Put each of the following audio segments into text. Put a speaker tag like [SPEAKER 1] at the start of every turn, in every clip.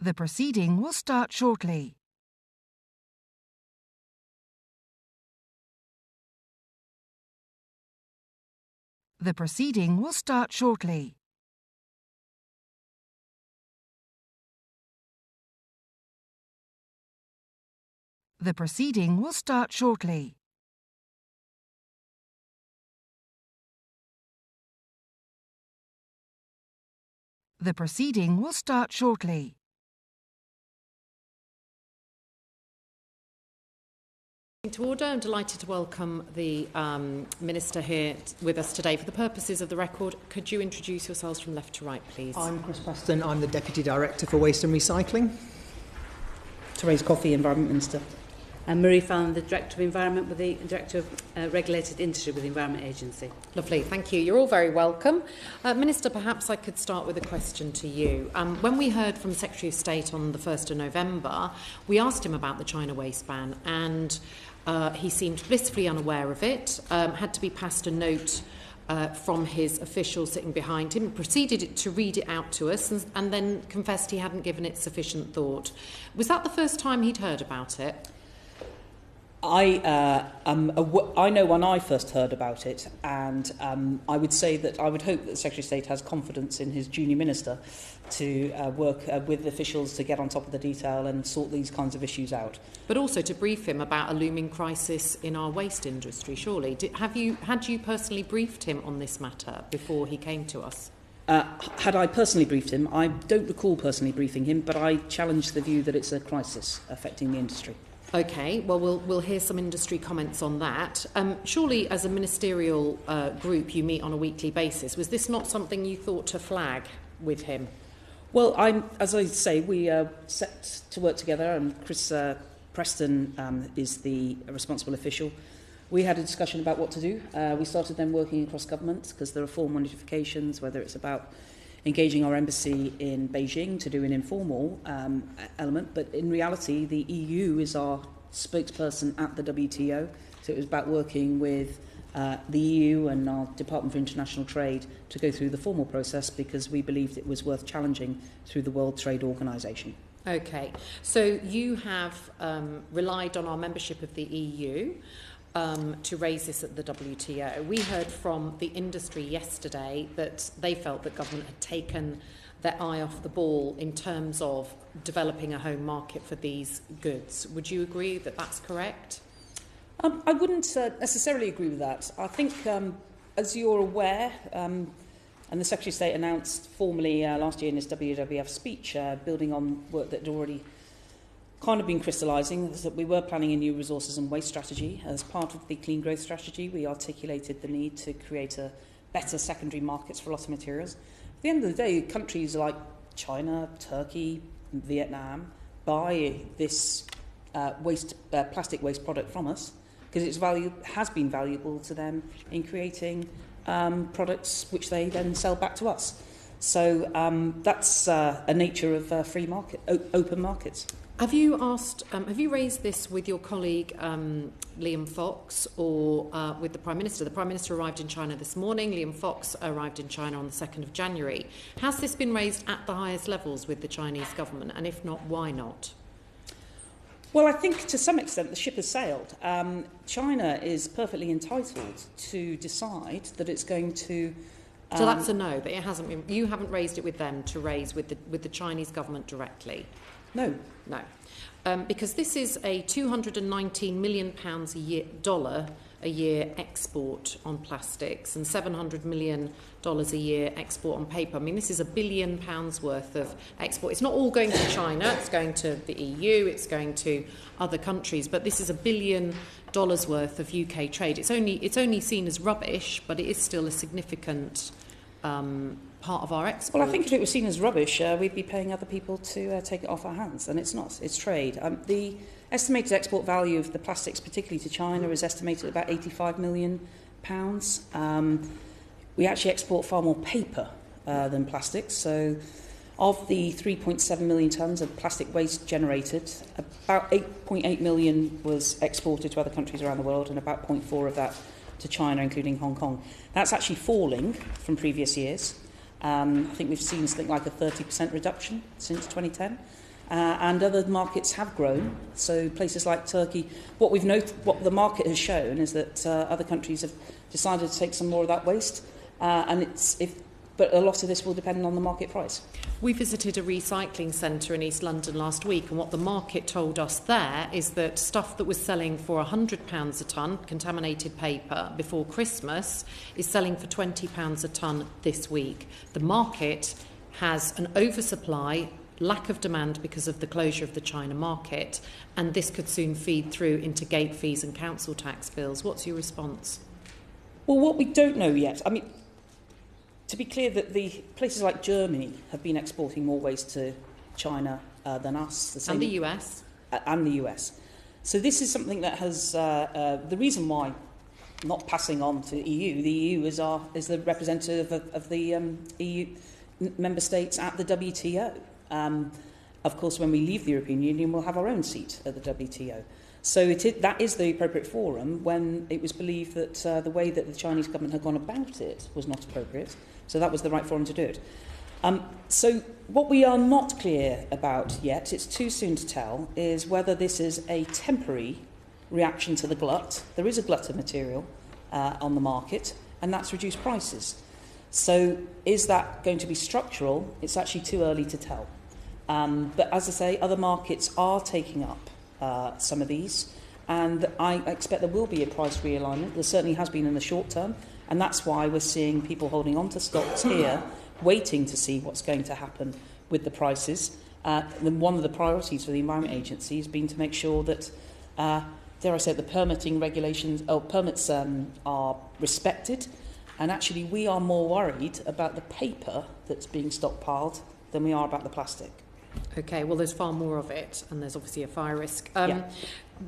[SPEAKER 1] The proceeding will start shortly. The proceeding will start shortly. The proceeding will start shortly. The proceeding will start shortly.
[SPEAKER 2] To order, I'm delighted to welcome the Minister here with us today. For the purposes of the record, could you introduce yourselves from left to right, please?
[SPEAKER 3] I'm Chris Preston. I'm the Deputy Director for Waste and Recycling.
[SPEAKER 4] Therese Coffey, Environment Minister. And Marie Fallon, the Director of Environment with the Director of Regulated Industry with the Environment Agency.
[SPEAKER 2] Lovely, thank you. You're all very welcome. Minister, perhaps I could start with a question to you. When we heard from the Secretary of State on the 1st of November, we asked him about the China waste ban, and he seemed blissfully unaware of it, had to be passed a note from his official sitting behind him, proceeded to read it out to us, and then confessed he hadn't given it sufficient thought. Was that the first time he'd heard about it?
[SPEAKER 4] I know when I first heard about it, and I would say that I would hope that the Secretary of State has confidence in his junior minister to work with officials to get on top of the detail and sort these kinds of issues out.
[SPEAKER 2] But also to brief him about a looming crisis in our waste industry, surely. Had you personally briefed him on this matter before he came to us?
[SPEAKER 4] Had I personally briefed him, I don't recall personally briefing him, but I challenge the view that it's a crisis affecting the industry.
[SPEAKER 2] OK, well, we'll hear some industry comments on that. Surely, as a ministerial group you meet on a weekly basis, was this not something you thought to flag with him?
[SPEAKER 4] Well, as I say, we set to work together, and Chris Preston is the responsible official. We had a discussion about what to do. We started then working across government, because there are formal notifications, whether it's about engaging our embassy in Beijing to do an informal element, but in reality the EU is our spokesperson at the WTO, so it was about working with the EU and our Department for International Trade to go through the formal process, because we believed it was worth challenging through the World Trade Organization.
[SPEAKER 2] OK, so you have relied on our membership of the EU to raise this at the WTO. We heard from the industry yesterday that they felt that government had taken their eye off the ball in terms of developing a home market for these goods. Would you agree that that's correct?
[SPEAKER 4] I wouldn't necessarily agree with that. I think, as you're aware, and the Secretary of State announced formally last year in his WWF speech, building on work that had already kind of been crystallising, that we were planning a new resources and waste strategy. As part of the clean growth strategy, we articulated the need to create a better secondary markets for a lot of materials. At the end of the day, countries like China, Turkey, Vietnam buy this plastic waste product from us because its value has been valuable to them in creating products which they then sell back to us. So that's a nature of free market, open markets.
[SPEAKER 2] Have you raised this with your colleague Liam Fox or with the Prime Minister? The Prime Minister arrived in China this morning. Liam Fox arrived in China on the 2nd of January. Has this been raised at the highest levels with the Chinese government? And if not, why not?
[SPEAKER 4] Well, I think to some extent the ship has sailed. China is perfectly entitled to decide that it's going to...
[SPEAKER 2] So that's a no, but it hasn't been. You haven't raised it with them to raise with the Chinese government directly?
[SPEAKER 4] No.
[SPEAKER 2] Because this is a $219 million a year export on plastics and $700 million a year export on paper. I mean, this is £1 billion worth of export. It's not all going to China. It's going to the EU. It's going to other countries. But this is $1 billion worth of UK trade. It's only seen as rubbish, but it is still a significant part of our export.
[SPEAKER 4] Well, I think if it was seen as rubbish, we'd be paying other people to take it off our hands, and it's not. It's trade. The estimated export value of the plastics, particularly to China, is estimated at about £85 million. We actually export far more paper than plastics, so of the 3.7 million tonnes of plastic waste generated, about 8.8 million was exported to other countries around the world, and about 0.4 of that to China, including Hong Kong. That's actually falling from previous years. I think we've seen something like a 30% reduction since 2010. And other markets have grown. So places like Turkey, what the market has shown is that other countries have decided to take some more of that waste. But a lot of this will depend on the market price.
[SPEAKER 2] We visited a recycling centre in East London last week, and what the market told us there is that stuff that was selling for £100 a tonne, contaminated paper, before Christmas, is selling for £20 a tonne this week. The market has an oversupply, lack of demand because of the closure of the China market, and this could soon feed through into gate fees and council tax bills. What's your response?
[SPEAKER 4] Well, what we don't know yet, I mean, to be clear, that the places like Germany have been exporting more waste to China than us.
[SPEAKER 2] And the US.
[SPEAKER 4] And the US. So this is something that has... the reason why not passing on to the EU is the representative of the EU member states at the WTO. Of course, when we leave the European Union, we'll have our own seat at the WTO. So that is the appropriate forum when it was believed that the way that the Chinese government had gone about it was not appropriate. So that was the right forum to do it. So what we are not clear about yet, it's too soon to tell, is whether this is a temporary reaction to the glut. There is a glut of material on the market, and that's reduced prices. So is that going to be structural? It's actually too early to tell. But as I say, other markets are taking up some of these, and I expect there will be a price realignment. There certainly has been in the short term, and that's why we're seeing people holding on to stocks here, waiting to see what's going to happen with the prices. One of the priorities for the Environment Agency has been to make sure that, dare I say, the permitting regulations or permits are respected. And actually, we are more worried about the paper that's being stockpiled than we are about the plastic.
[SPEAKER 2] OK, well, there's far more of it, and there's obviously a fire risk.
[SPEAKER 4] Yeah.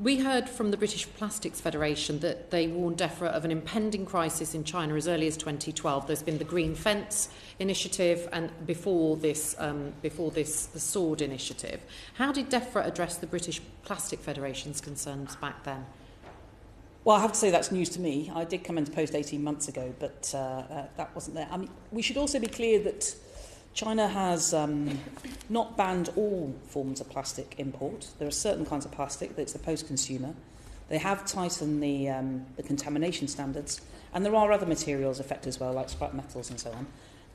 [SPEAKER 2] We heard from the British Plastics Federation that they warned DEFRA of an impending crisis in China as early as 2012. There's been the Green Fence initiative, and before this, the Sword initiative. How did DEFRA address the British Plastic Federation's concerns back then?
[SPEAKER 4] Well, I have to say that's news to me. I did come into post 18 months ago, but that wasn't there. I mean, we should also be clear that China has not banned all forms of plastic import. There are certain kinds of plastic that's the post-consumer. They have tightened the contamination standards, and there are other materials affected as well, like scrap metals and so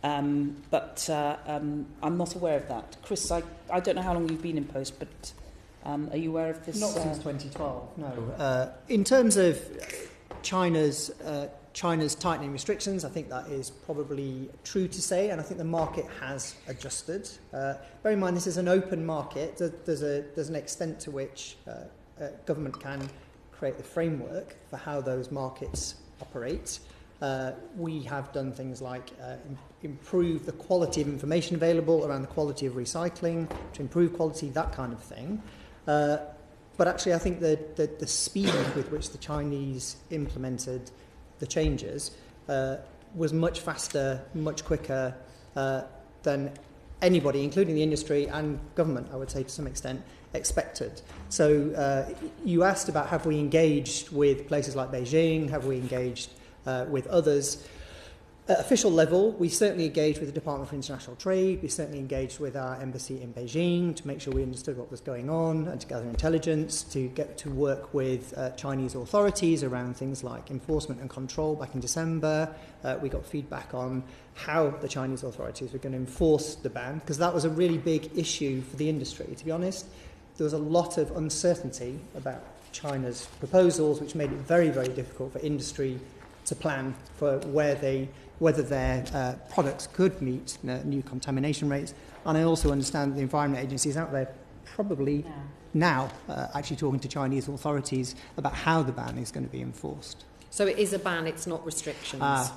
[SPEAKER 4] on. But I'm not aware of that. Chris, I don't know how long you've been in post, but are you aware of this?
[SPEAKER 3] Not since 2012, no. In terms of China's tightening restrictions, I think that is probably true to say, and I think the market has adjusted. Bear in mind, this is an open market. There's an extent to which government can create the framework for how those markets operate. We have done things like improve the quality of information available around the quality of recycling, to improve quality, that kind of thing. But actually, I think the speed with which the Chinese implemented the changes was much faster, much quicker than anybody, including the industry and government, I would say to some extent, expected. So you asked about have we engaged with places like Beijing, have we engaged with others. At official level, we certainly engaged with the Department for International Trade, we certainly engaged with our embassy in Beijing to make sure we understood what was going on and to gather intelligence, to get to work with Chinese authorities around things like enforcement and control back in December. We got feedback on how the Chinese authorities were going to enforce the ban, because that was a really big issue for the industry, to be honest. There was a lot of uncertainty about China's proposals, which made it very, very difficult for industry to plan for whether their products could meet new contamination rates. And I also understand that the Environment Agency is out there probably now actually talking to Chinese authorities about how the ban is going to be enforced.
[SPEAKER 2] So it is a ban, it's not restrictions.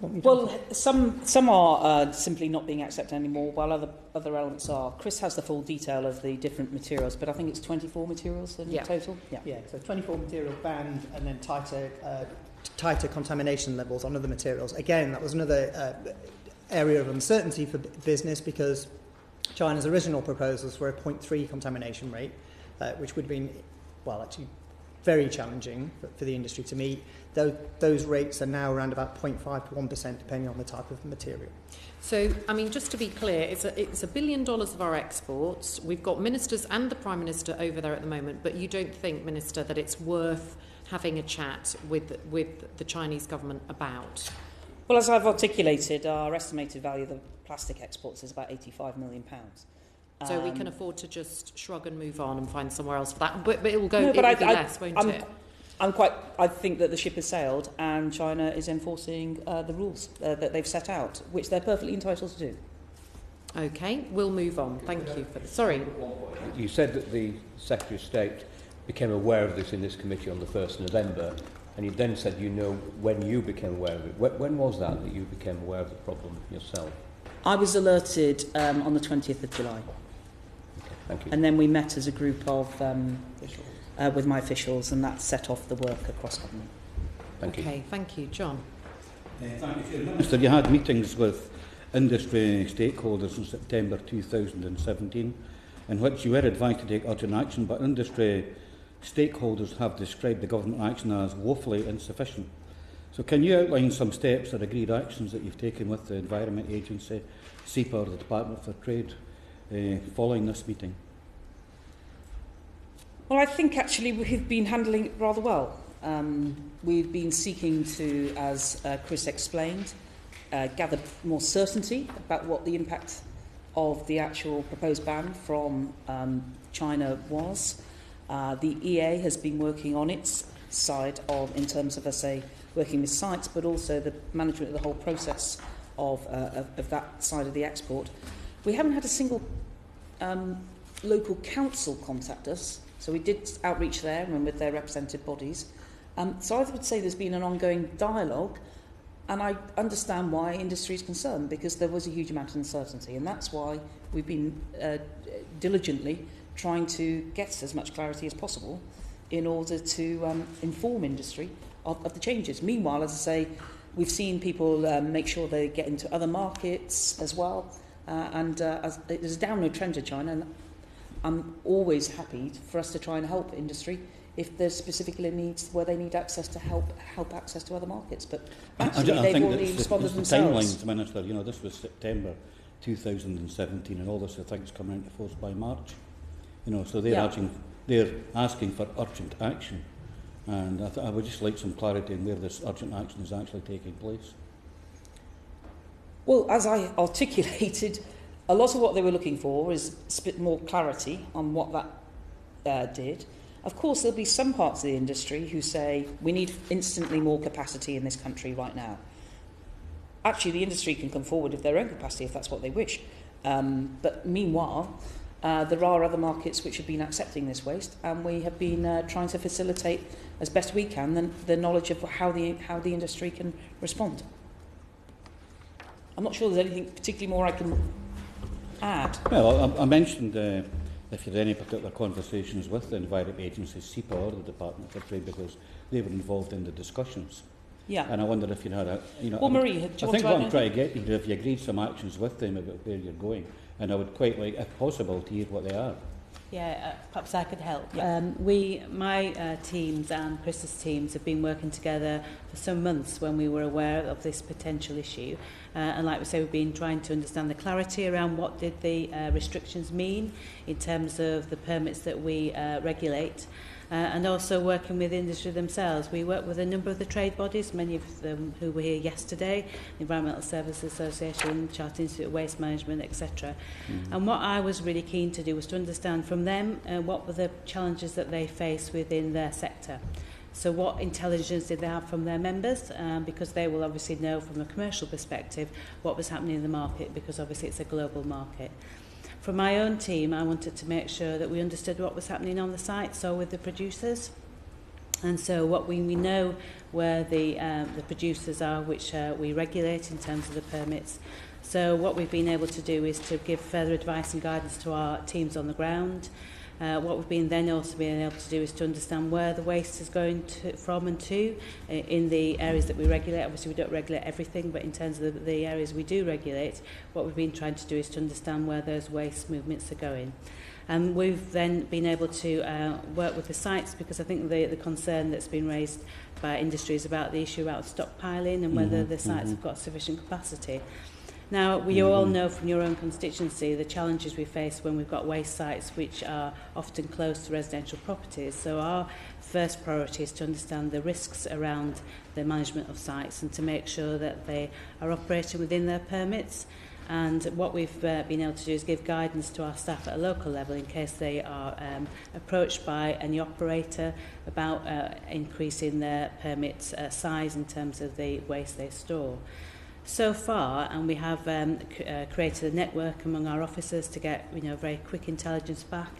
[SPEAKER 4] Well, some are simply not being accepted anymore, while other elements are. Chris has the full detail of the different materials, but I think it's 24 materials in total.
[SPEAKER 3] Yeah, so 24 materials banned, and then tighter contamination levels on other materials. Again, that was another area of uncertainty for business, because China's original proposals were a 0.3 contamination rate, which would have been, well, actually very challenging for the industry to meet. Those rates are now around about 0.5 to 1%, depending on the type of material.
[SPEAKER 2] So, I mean, just to be clear, it's $1 billion of our exports. We've got ministers and the Prime Minister over there at the moment, but you don't think, Minister, that it's worth having a chat with the Chinese government about?
[SPEAKER 4] Well, as I've articulated, our estimated value of the plastic exports is about £85 million.
[SPEAKER 2] So we can afford to just shrug and move on and find somewhere else for that. But it will go.
[SPEAKER 4] No,
[SPEAKER 2] it
[SPEAKER 4] but
[SPEAKER 2] will be less, won't it?
[SPEAKER 4] I think that the ship has sailed and China is enforcing the rules that they've set out, which they're perfectly entitled to do.
[SPEAKER 2] Okay, we'll move on. Thank you for sorry.
[SPEAKER 5] You said that the Secretary of State became aware of this in this committee on the 1st of November, and you then said you know when you became aware of it. When was that you became aware of the problem yourself?
[SPEAKER 4] I was alerted on the 20th of July.
[SPEAKER 5] Okay, thank you.
[SPEAKER 4] And then we met as a group of with my officials, and that set off the work across government.
[SPEAKER 5] Thank you.
[SPEAKER 2] Okay, thank you, John.
[SPEAKER 6] Thank you, Minister. You had meetings with industry stakeholders in September 2017, in which you were advised to take urgent action, but industry stakeholders have described the government action as woefully insufficient. So can you outline some steps or agreed actions that you've taken with the Environment Agency, SEPA, the Department for Trade, following this meeting?
[SPEAKER 4] Well, I think actually we've been handling it rather well. We've been seeking to, as Chris explained, gather more certainty about what the impact of the actual proposed ban from China was. The EA has been working on its side of, in terms of, working with sites, but also the management of the whole process of that side of the export. We haven't had a single local council contact us, so we did outreach there and with their representative bodies. So I would say there's been an ongoing dialogue, and I understand why industry is concerned, because there was a huge amount of uncertainty, and that's why we've been diligently trying to get as much clarity as possible in order to inform industry of the changes. Meanwhile, as I say, we've seen people make sure they get into other markets as well, and there's a downward trend in China, and I'm always happy for us to try and help industry if there's specific needs where they need access to help access to other markets. But actually, they've already responded themselves.
[SPEAKER 6] The timelines, Minister, you know, this was September 2017, and all this, I think, is coming into force by March. You know, so they're asking for urgent action, and I would just like some clarity on where this urgent action is actually taking place.
[SPEAKER 4] Well, as I articulated, a lot of what they were looking for is a bit more clarity on what that did. Of course, there'll be some parts of the industry who say we need instantly more capacity in this country right now. Actually, the industry can come forward with their own capacity if that's what they wish. But meanwhile, there are other markets which have been accepting this waste, and we have been trying to facilitate as best we can the knowledge of how the industry can respond. I'm not sure there's anything particularly more I can add.
[SPEAKER 6] Well, I mentioned if you had any particular conversations with the Environment Agency, SEPA, or the Department for Trade, because they were involved in the discussions.
[SPEAKER 4] Yeah.
[SPEAKER 6] And I wonder if you had a, you know.
[SPEAKER 4] Well, Marie, do you
[SPEAKER 6] I
[SPEAKER 4] want
[SPEAKER 6] think
[SPEAKER 4] to
[SPEAKER 6] what
[SPEAKER 4] add
[SPEAKER 6] I'm trying to get to, if you agreed some actions with them about where you're going, and I would quite like, if possible, to hear what they are.
[SPEAKER 7] Yeah, perhaps I could help.
[SPEAKER 4] Yeah.
[SPEAKER 7] My teams and Chris's teams have been working together for some months when we were aware of this potential issue. And like we say, we've been trying to understand the clarity around what did the restrictions mean in terms of the permits that we regulate. And also working with industry themselves. We work with a number of the trade bodies, many of them who were here yesterday, the Environmental Services Association, Chartered Institute of Waste Management, etc. And what I was really keen to do was to understand from them what were the challenges that they face within their sector. So what intelligence did they have from their members? Because they will obviously know from a commercial perspective what was happening in the market, because obviously it's a global market. For my own team, I wanted to make sure that we understood what was happening on the site, so with the producers. And so what we know where the producers are, which we regulate in terms of the permits. So what we've been able to do is to give further advice and guidance to our teams on the ground, What we've been then also being able to do is to understand where the waste is going from and to in the areas that we regulate. Obviously, we don't regulate everything, but in terms of the areas we do regulate, what we've been trying to do is to understand where those waste movements are going. And we've then been able to work with the sites, because I think the concern that's been raised by industry is about the issue about stockpiling and whether the sites have got sufficient capacity. Now, we all know from your own constituency the challenges we face when we've got waste sites which are often close to residential properties. So our first priority is to understand the risks around the management of sites and to make sure that they are operating within their permits. And what we've been able to do is give guidance to our staff at a local level in case they are approached by any operator about increasing their permit size in terms of the waste they store. So far, and we have created a network among our officers to get very quick intelligence back,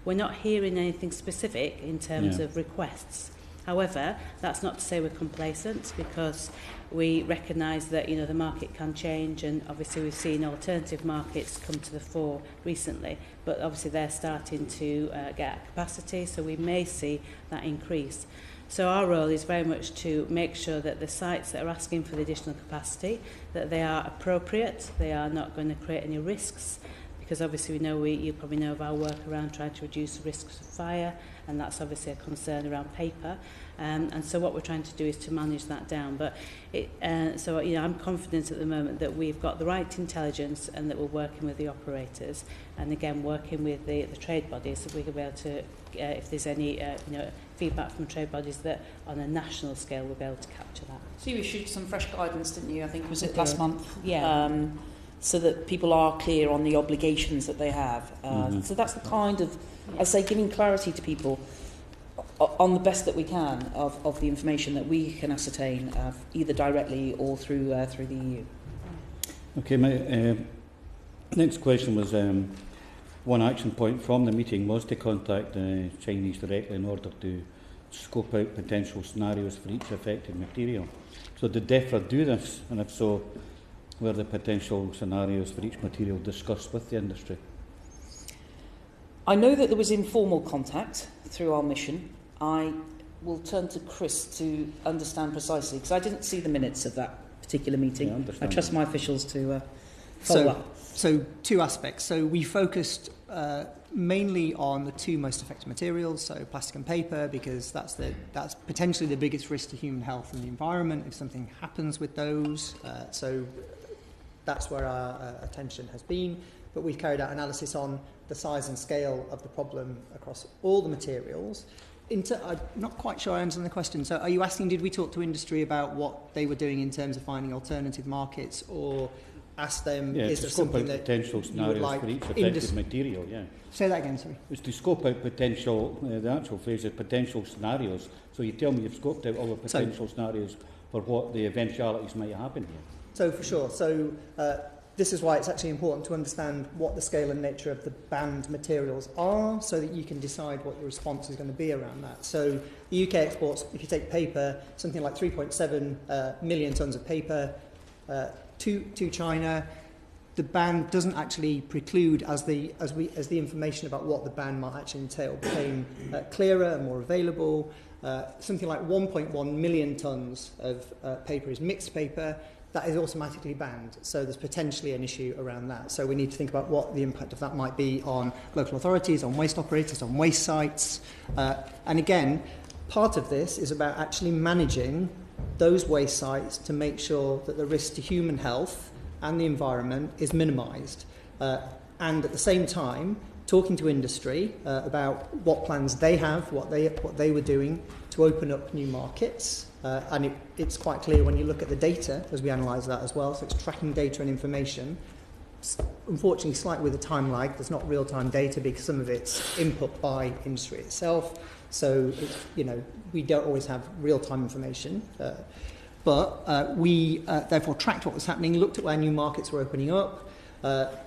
[SPEAKER 7] we're not hearing anything specific in terms of requests. However, that's not to say we're complacent, because we recognise that the market can change, and obviously we've seen alternative markets come to the fore recently, but obviously they're starting to get capacity, so we may see that increase. So our role is very much to make sure that the sites that are asking for the additional capacity, that they are appropriate, they are not going to create any risks, because obviously you probably know of our work around trying to reduce the risks of fire, and that's obviously a concern around paper. And so what we're trying to do is to manage that down. But I'm confident at the moment that we've got the right intelligence and that we're working with the operators, and again working with the trade bodies, so we can be able to, if there's any feedback from trade bodies, that on a national scale we'll be able to capture that.
[SPEAKER 4] So you issued some fresh guidance, didn't you? I think was it last month?
[SPEAKER 7] Yeah.
[SPEAKER 4] So that people are clear on the obligations that they have. So that's the kind of, I say, giving clarity to people on the best that we can of the information that we can ascertain, either directly or through the EU.
[SPEAKER 6] Okay, my next question was one action point from the meeting was to contact the Chinese directly in order to scope out potential scenarios for each affected material. So did DEFRA do this, and if so, were the potential scenarios for each material discussed with the industry?
[SPEAKER 4] I know that there was informal contact through our mission. I will turn to Chris to understand precisely, because I didn't see the minutes of that particular meeting. I trust my officials to follow up.
[SPEAKER 3] So two aspects. So we focused mainly on the two most affected materials, so plastic and paper, because that's potentially the biggest risk to human health and the environment if something happens with those. So that's where our attention has been. But we've carried out analysis on the size and scale of the problem across all the materials. I'm not quite sure I understand the question. So are you asking, did we talk to industry about what they were doing in terms of finding alternative markets, or ask them, is there something that
[SPEAKER 6] potential scenarios
[SPEAKER 3] like
[SPEAKER 6] for each affected material? Yeah.
[SPEAKER 3] Say that again, sorry.
[SPEAKER 6] It's to scope out potential, the actual phrase is potential scenarios. So you tell me you've scoped out all the potential scenarios for what the eventualities might happen here.
[SPEAKER 3] So for sure. So this is why it's actually important to understand what the scale and nature of the banned materials are, so that you can decide what your response is going to be around that. So the UK exports, if you take paper, something like 3.7 million tonnes of paper to China. The ban doesn't actually preclude, as the information about what the ban might actually entail became clearer and more available. Something like 1.1 million tonnes of paper is mixed paper. That is automatically banned, so there's potentially an issue around that. So we need to think about what the impact of that might be on local authorities, on waste operators, on waste sites. And again, part of this is about actually managing those waste sites to make sure that the risk to human health and the environment is minimised. And at the same time, talking to industry about what plans they have, what they were doing to open up new markets. And it's quite clear when you look at the data, as we analyse that as well, so it's tracking data and information. Unfortunately, slightly with a time lag, there's not real-time data because some of it's input by industry itself. So, we don't always have real-time information. But we therefore tracked what was happening, looked at where new markets were opening up,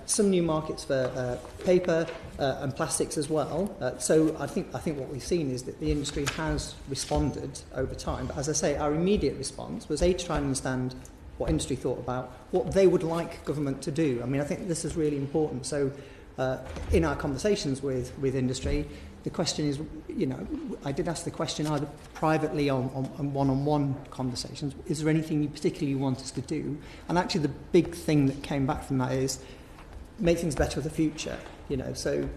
[SPEAKER 3] some new markets for paper and plastics as well. So I think what we've seen is that the industry has responded over time. But as I say, our immediate response was to try and understand what industry thought about what they would like government to do. I mean, I think this is really important. So in our conversations with industry, the question is, I did ask the question either privately on one-on-one conversations, is there anything you particularly want us to do? And actually the big thing that came back from that is make things better for the future, so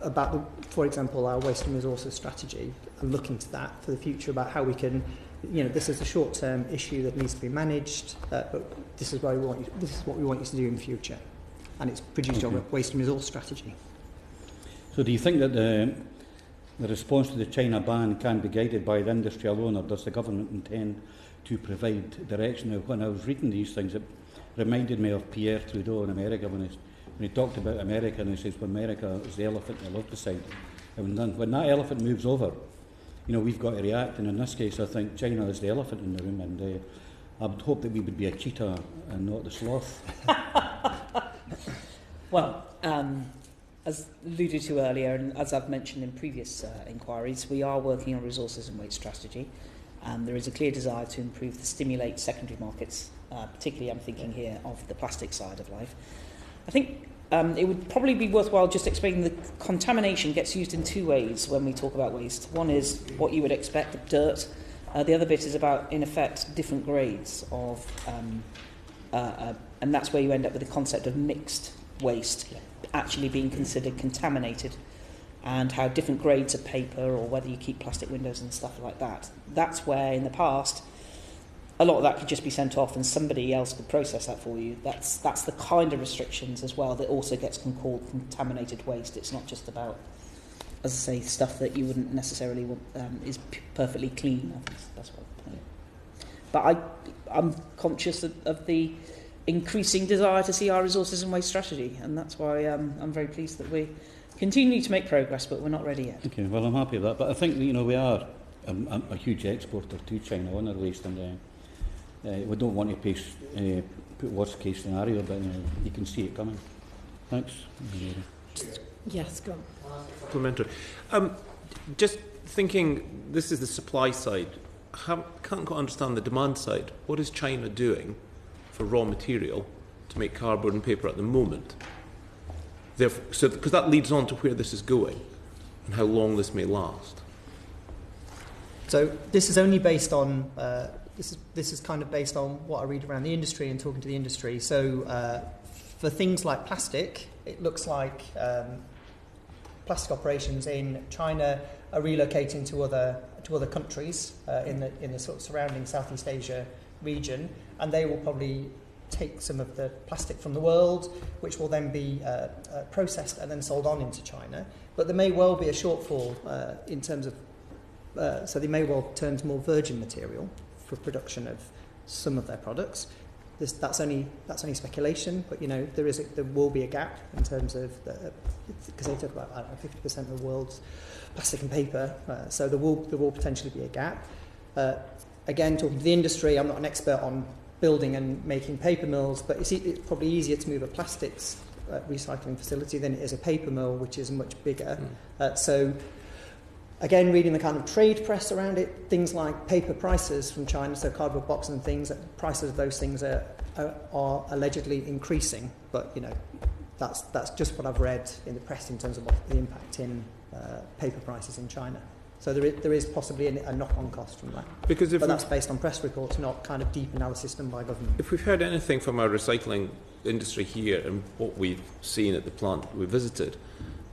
[SPEAKER 3] about, for example, our waste and resources strategy, and looking to that for the future about how we can, this is a short-term issue that needs to be managed, but this is what we want you to do in the future. And it's produced your waste and resource strategy. So
[SPEAKER 6] do you think that the response to the China ban can be guided by the industry alone, or does the government intend to provide direction? Now, when I was reading these things, it reminded me of Pierre Trudeau in America when he talked about America, and he says, well, America is the elephant in the lotus side. And when that elephant moves over, we've got to react. And in this case, I think China is the elephant in the room, and I would hope that we would be a cheetah and not the sloth.
[SPEAKER 4] Well, as alluded to earlier, and as I've mentioned in previous inquiries, we are working on resources and waste strategy, and there is a clear desire to improve the stimulate secondary markets, particularly I'm thinking here of the plastic side of life. I think it would probably be worthwhile just explaining that contamination gets used in two ways when we talk about waste. One is what you would expect, dirt. The other bit is about, in effect, different grades of, and that's where you end up with the concept of mixed waste actually being considered contaminated, and how different grades of paper, or whether you keep plastic windows and stuff like that. That's where in the past a lot of that could just be sent off and somebody else could process that for you. That's the kind of restrictions as well that also gets called contaminated waste. It's not just about, as I say, stuff that you wouldn't necessarily want is perfectly clean. That's what but I'm conscious of the increasing desire to see our resources and waste strategy, and that's why I'm very pleased that we continue to make progress, but we're not ready yet.
[SPEAKER 6] Okay, well, I'm happy with that, but I think we are a huge exporter to China on our waste, and we don't want to put worst case scenario, but you can see it coming. Thanks.
[SPEAKER 2] Yes, go on.
[SPEAKER 8] Complimentary. Just thinking, this is the supply side. Can't quite understand the demand side. What is China doing for raw material to make cardboard and paper at the moment? Because that leads on to where this is going and how long this may last.
[SPEAKER 3] So this is only based on this is kind of based on what I read around the industry and talking to the industry. So for things like plastic, it looks like plastic operations in China are relocating to other countries in the sort of surrounding Southeast Asia region, and they will probably take some of the plastic from the world, which will then be processed and then sold on into China. But there may well be a shortfall in terms of, so they may well turn to more virgin material for production of some of their products. That's only speculation, but there will be a gap in terms of because they talk about 50% of the world's plastic and paper, so there will potentially be a gap. Again, talking to the industry, I'm not an expert on building and making paper mills, but it's probably easier to move a plastics recycling facility than it is a paper mill, which is much bigger. So again, reading the kind of trade press around it, things like paper prices from China, so cardboard boxes and things, prices of those things are allegedly increasing, but that's just what I've read in the press in terms of what the impact in paper prices in China. So there is possibly a knock-on cost from that. But that's based on press reports, not kind of deep analysis done by government.
[SPEAKER 8] If we've heard anything from our recycling industry here and what we've seen at the plant we visited,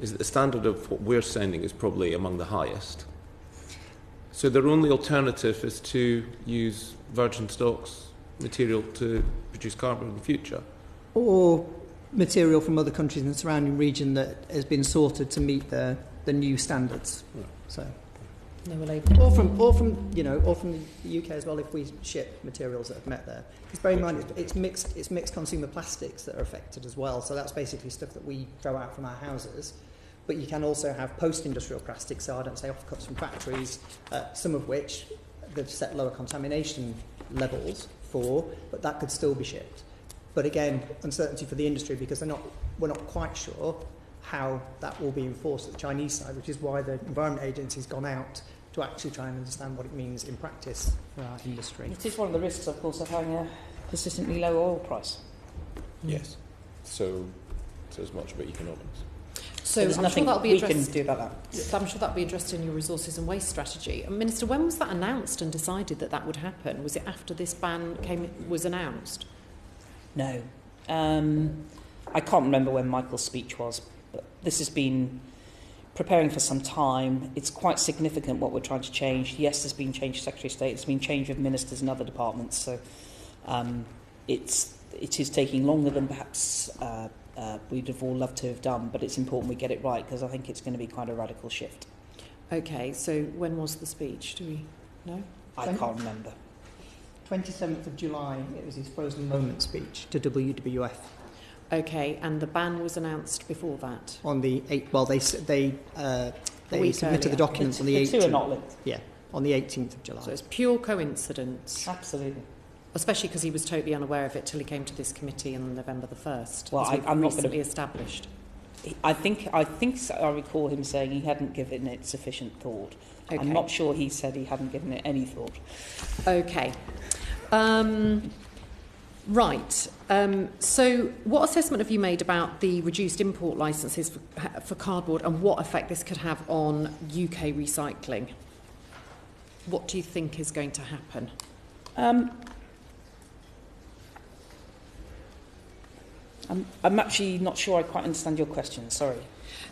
[SPEAKER 8] is that the standard of what we're sending is probably among the highest. So their only alternative is to use virgin stocks material to produce cardboard in the future.
[SPEAKER 3] Or material from other countries in the surrounding region that has been sorted to meet the new standards.
[SPEAKER 8] Right.
[SPEAKER 3] So.
[SPEAKER 2] Or
[SPEAKER 3] from the UK as well, if we ship materials that have met there. Because bear in mind, it's mixed consumer plastics that are affected as well. So that's basically stuff that we throw out from our houses. But you can also have post-industrial plastics, so I don't say offcuts from factories, some of which they've set lower contamination levels for, but that could still be shipped. But again, uncertainty for the industry because we're not quite sure how that will be enforced at the Chinese side, which is why the Environment Agency's gone out to actually try and understand what it means in practice for our industry.
[SPEAKER 4] It is one of the risks, of course, of having a persistently low oil price.
[SPEAKER 8] Yes. So as much about economics.
[SPEAKER 2] So
[SPEAKER 4] there's
[SPEAKER 2] I'm
[SPEAKER 4] nothing
[SPEAKER 2] sure that'll be
[SPEAKER 4] we can
[SPEAKER 2] addressed.
[SPEAKER 4] do about that.
[SPEAKER 2] I'm sure that'll be addressed in your resources and waste strategy. And Minister, when was that announced and decided that that would happen? Was it after this ban was announced?
[SPEAKER 4] No. I can't remember when Michael's speech was, but this has been preparing for some time. It's quite significant what we're trying to change. Yes, there's been change of Secretary of State, there's been change of ministers in other departments, so it is taking longer than perhaps we'd have all loved to have done, but it's important we get it right, because I think it's going to be quite a radical shift.
[SPEAKER 2] Okay, so when was the speech? Do we know?
[SPEAKER 4] I can't remember.
[SPEAKER 3] 27th of July, it was his frozen moment speech to WWF.
[SPEAKER 2] Okay, and the ban was announced before that?
[SPEAKER 3] On the 8th, well, they submitted
[SPEAKER 2] earlier.
[SPEAKER 3] the documents on the 18th.
[SPEAKER 4] The two are not linked.
[SPEAKER 3] Yeah, on the 18th of July.
[SPEAKER 2] So it's pure coincidence,
[SPEAKER 4] Absolutely.
[SPEAKER 2] especially because he was totally unaware of it till he came to this committee on November the 1st.
[SPEAKER 4] Well,
[SPEAKER 2] as we've
[SPEAKER 4] I'm not gonna-
[SPEAKER 2] recently established.
[SPEAKER 4] I think I recall him saying he hadn't given it sufficient thought.
[SPEAKER 2] Okay.
[SPEAKER 4] I'm not sure he said he hadn't given it any thought.
[SPEAKER 2] Okay. Right. So what assessment have you made about the reduced import licences for cardboard and what effect this could have on UK recycling? What do you think is going to happen?
[SPEAKER 4] I'm actually not sure I quite understand your question, sorry.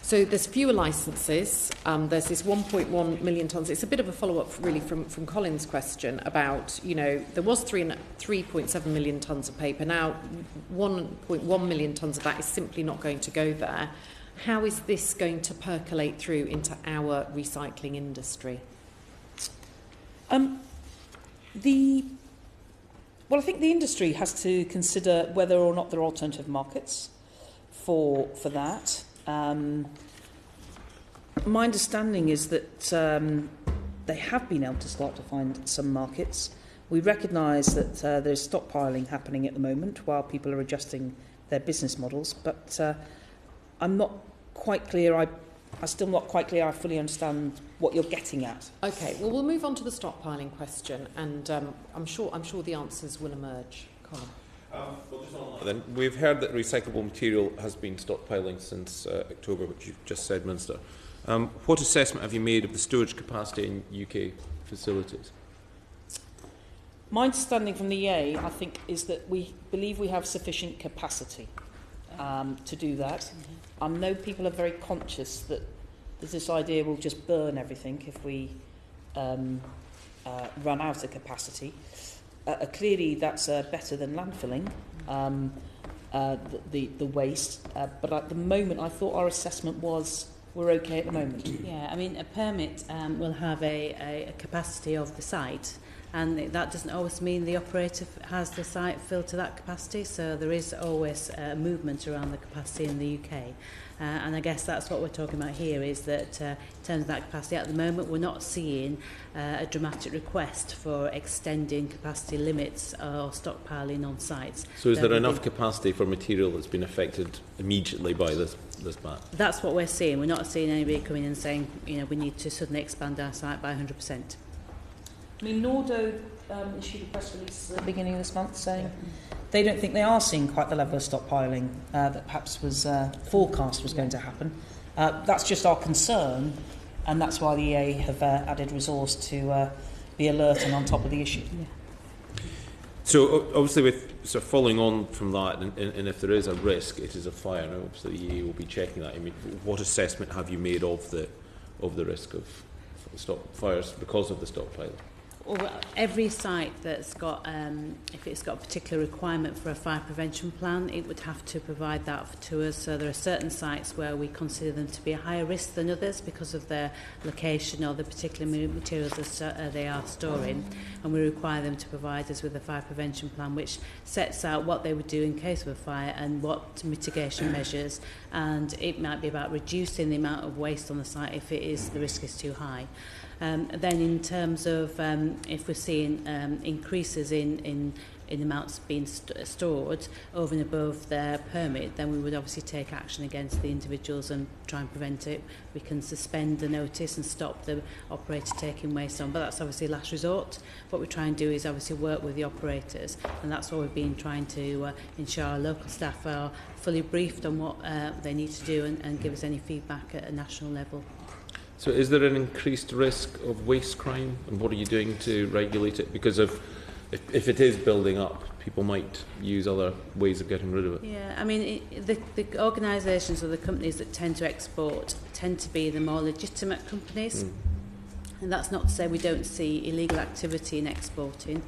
[SPEAKER 2] So there's fewer licences. There's this 1.1 million tonnes. It's a bit of a follow-up, really, from Colin's question about, you know, there was 3.7 million tonnes of paper. Now, 1.1 million tonnes of that is simply not going to go there. How is this going to percolate through into our recycling industry?
[SPEAKER 4] Well, I think the industry has to consider whether or not there are alternative markets for that. My understanding is that they have been able to start to find some markets. We recognise that there's stockpiling happening at the moment while people are adjusting their business models, but I'm not quite clear. I'm still not quite clear I fully understand what you're getting at.
[SPEAKER 2] Okay, well, we'll move on to the stockpiling question, and I'm sure the answers will emerge. Colin.
[SPEAKER 8] Then we've heard that recyclable material has been stockpiling since October, which you've just said, Minister. What assessment have you made of the storage capacity in UK facilities?
[SPEAKER 4] My understanding from the EA, I think, is that we believe we have sufficient capacity to do that. I know people are very conscious that there's this idea we'll just burn everything if we run out of capacity. Clearly, that's better than landfilling the waste. But at the moment, I thought our assessment was we're okay at the moment.
[SPEAKER 7] Yeah, I mean, a permit will have a capacity of the site, and that doesn't always mean the operator has the site filled to that capacity, so there is always movement around the capacity in the UK. And I guess that's what we're talking about here, is that in terms of that capacity at the moment, we're not seeing a dramatic request for extending capacity limits or stockpiling on sites.
[SPEAKER 8] So is there enough capacity for material that's been affected immediately by this ban?
[SPEAKER 7] That's what we're seeing. We're not seeing anybody coming in and saying, you know, we need to suddenly expand our site by 100%.
[SPEAKER 4] I mean, Nordo issued a press release at the beginning of this month saying they don't think they are seeing quite the level of stockpiling that perhaps was forecast was going to happen. That's just our concern, and that's why the EA have added resource to be alert and on top of the issue.
[SPEAKER 7] Yeah.
[SPEAKER 8] So obviously, with sort of following on from that, and if there is a risk, it is a fire. And obviously, the EA will be checking that. I mean, what assessment have you made of the risk of fires because of the stockpiling?
[SPEAKER 7] Well, every site that's got, if it's got a particular requirement for a fire prevention plan, it would have to provide that to us. So there are certain sites where we consider them to be a higher risk than others because of their location or the particular materials that they are storing, and we require them to provide us with a fire prevention plan which sets out what they would do in case of a fire and what mitigation measures, and it might be about reducing the amount of waste on the site if the risk is too high. Then in terms of if we're seeing increases in in amounts being stored over and above their permit, then we would obviously take action against the individuals and try and prevent it. We can suspend the notice and stop the operator taking waste on, but that's obviously last resort. What we try and do is obviously work with the operators, and that's what we've been trying to ensure our local staff are fully briefed on what they need to do and give us any feedback at a national level.
[SPEAKER 8] So is there an increased risk of waste crime, and what are you doing to regulate it? Because if it is building up, people might use other ways of getting rid of it.
[SPEAKER 7] Yeah, I mean, the organisations or the companies that tend to export tend to be the more legitimate companies. And that's not to say we don't see illegal activity in exporting.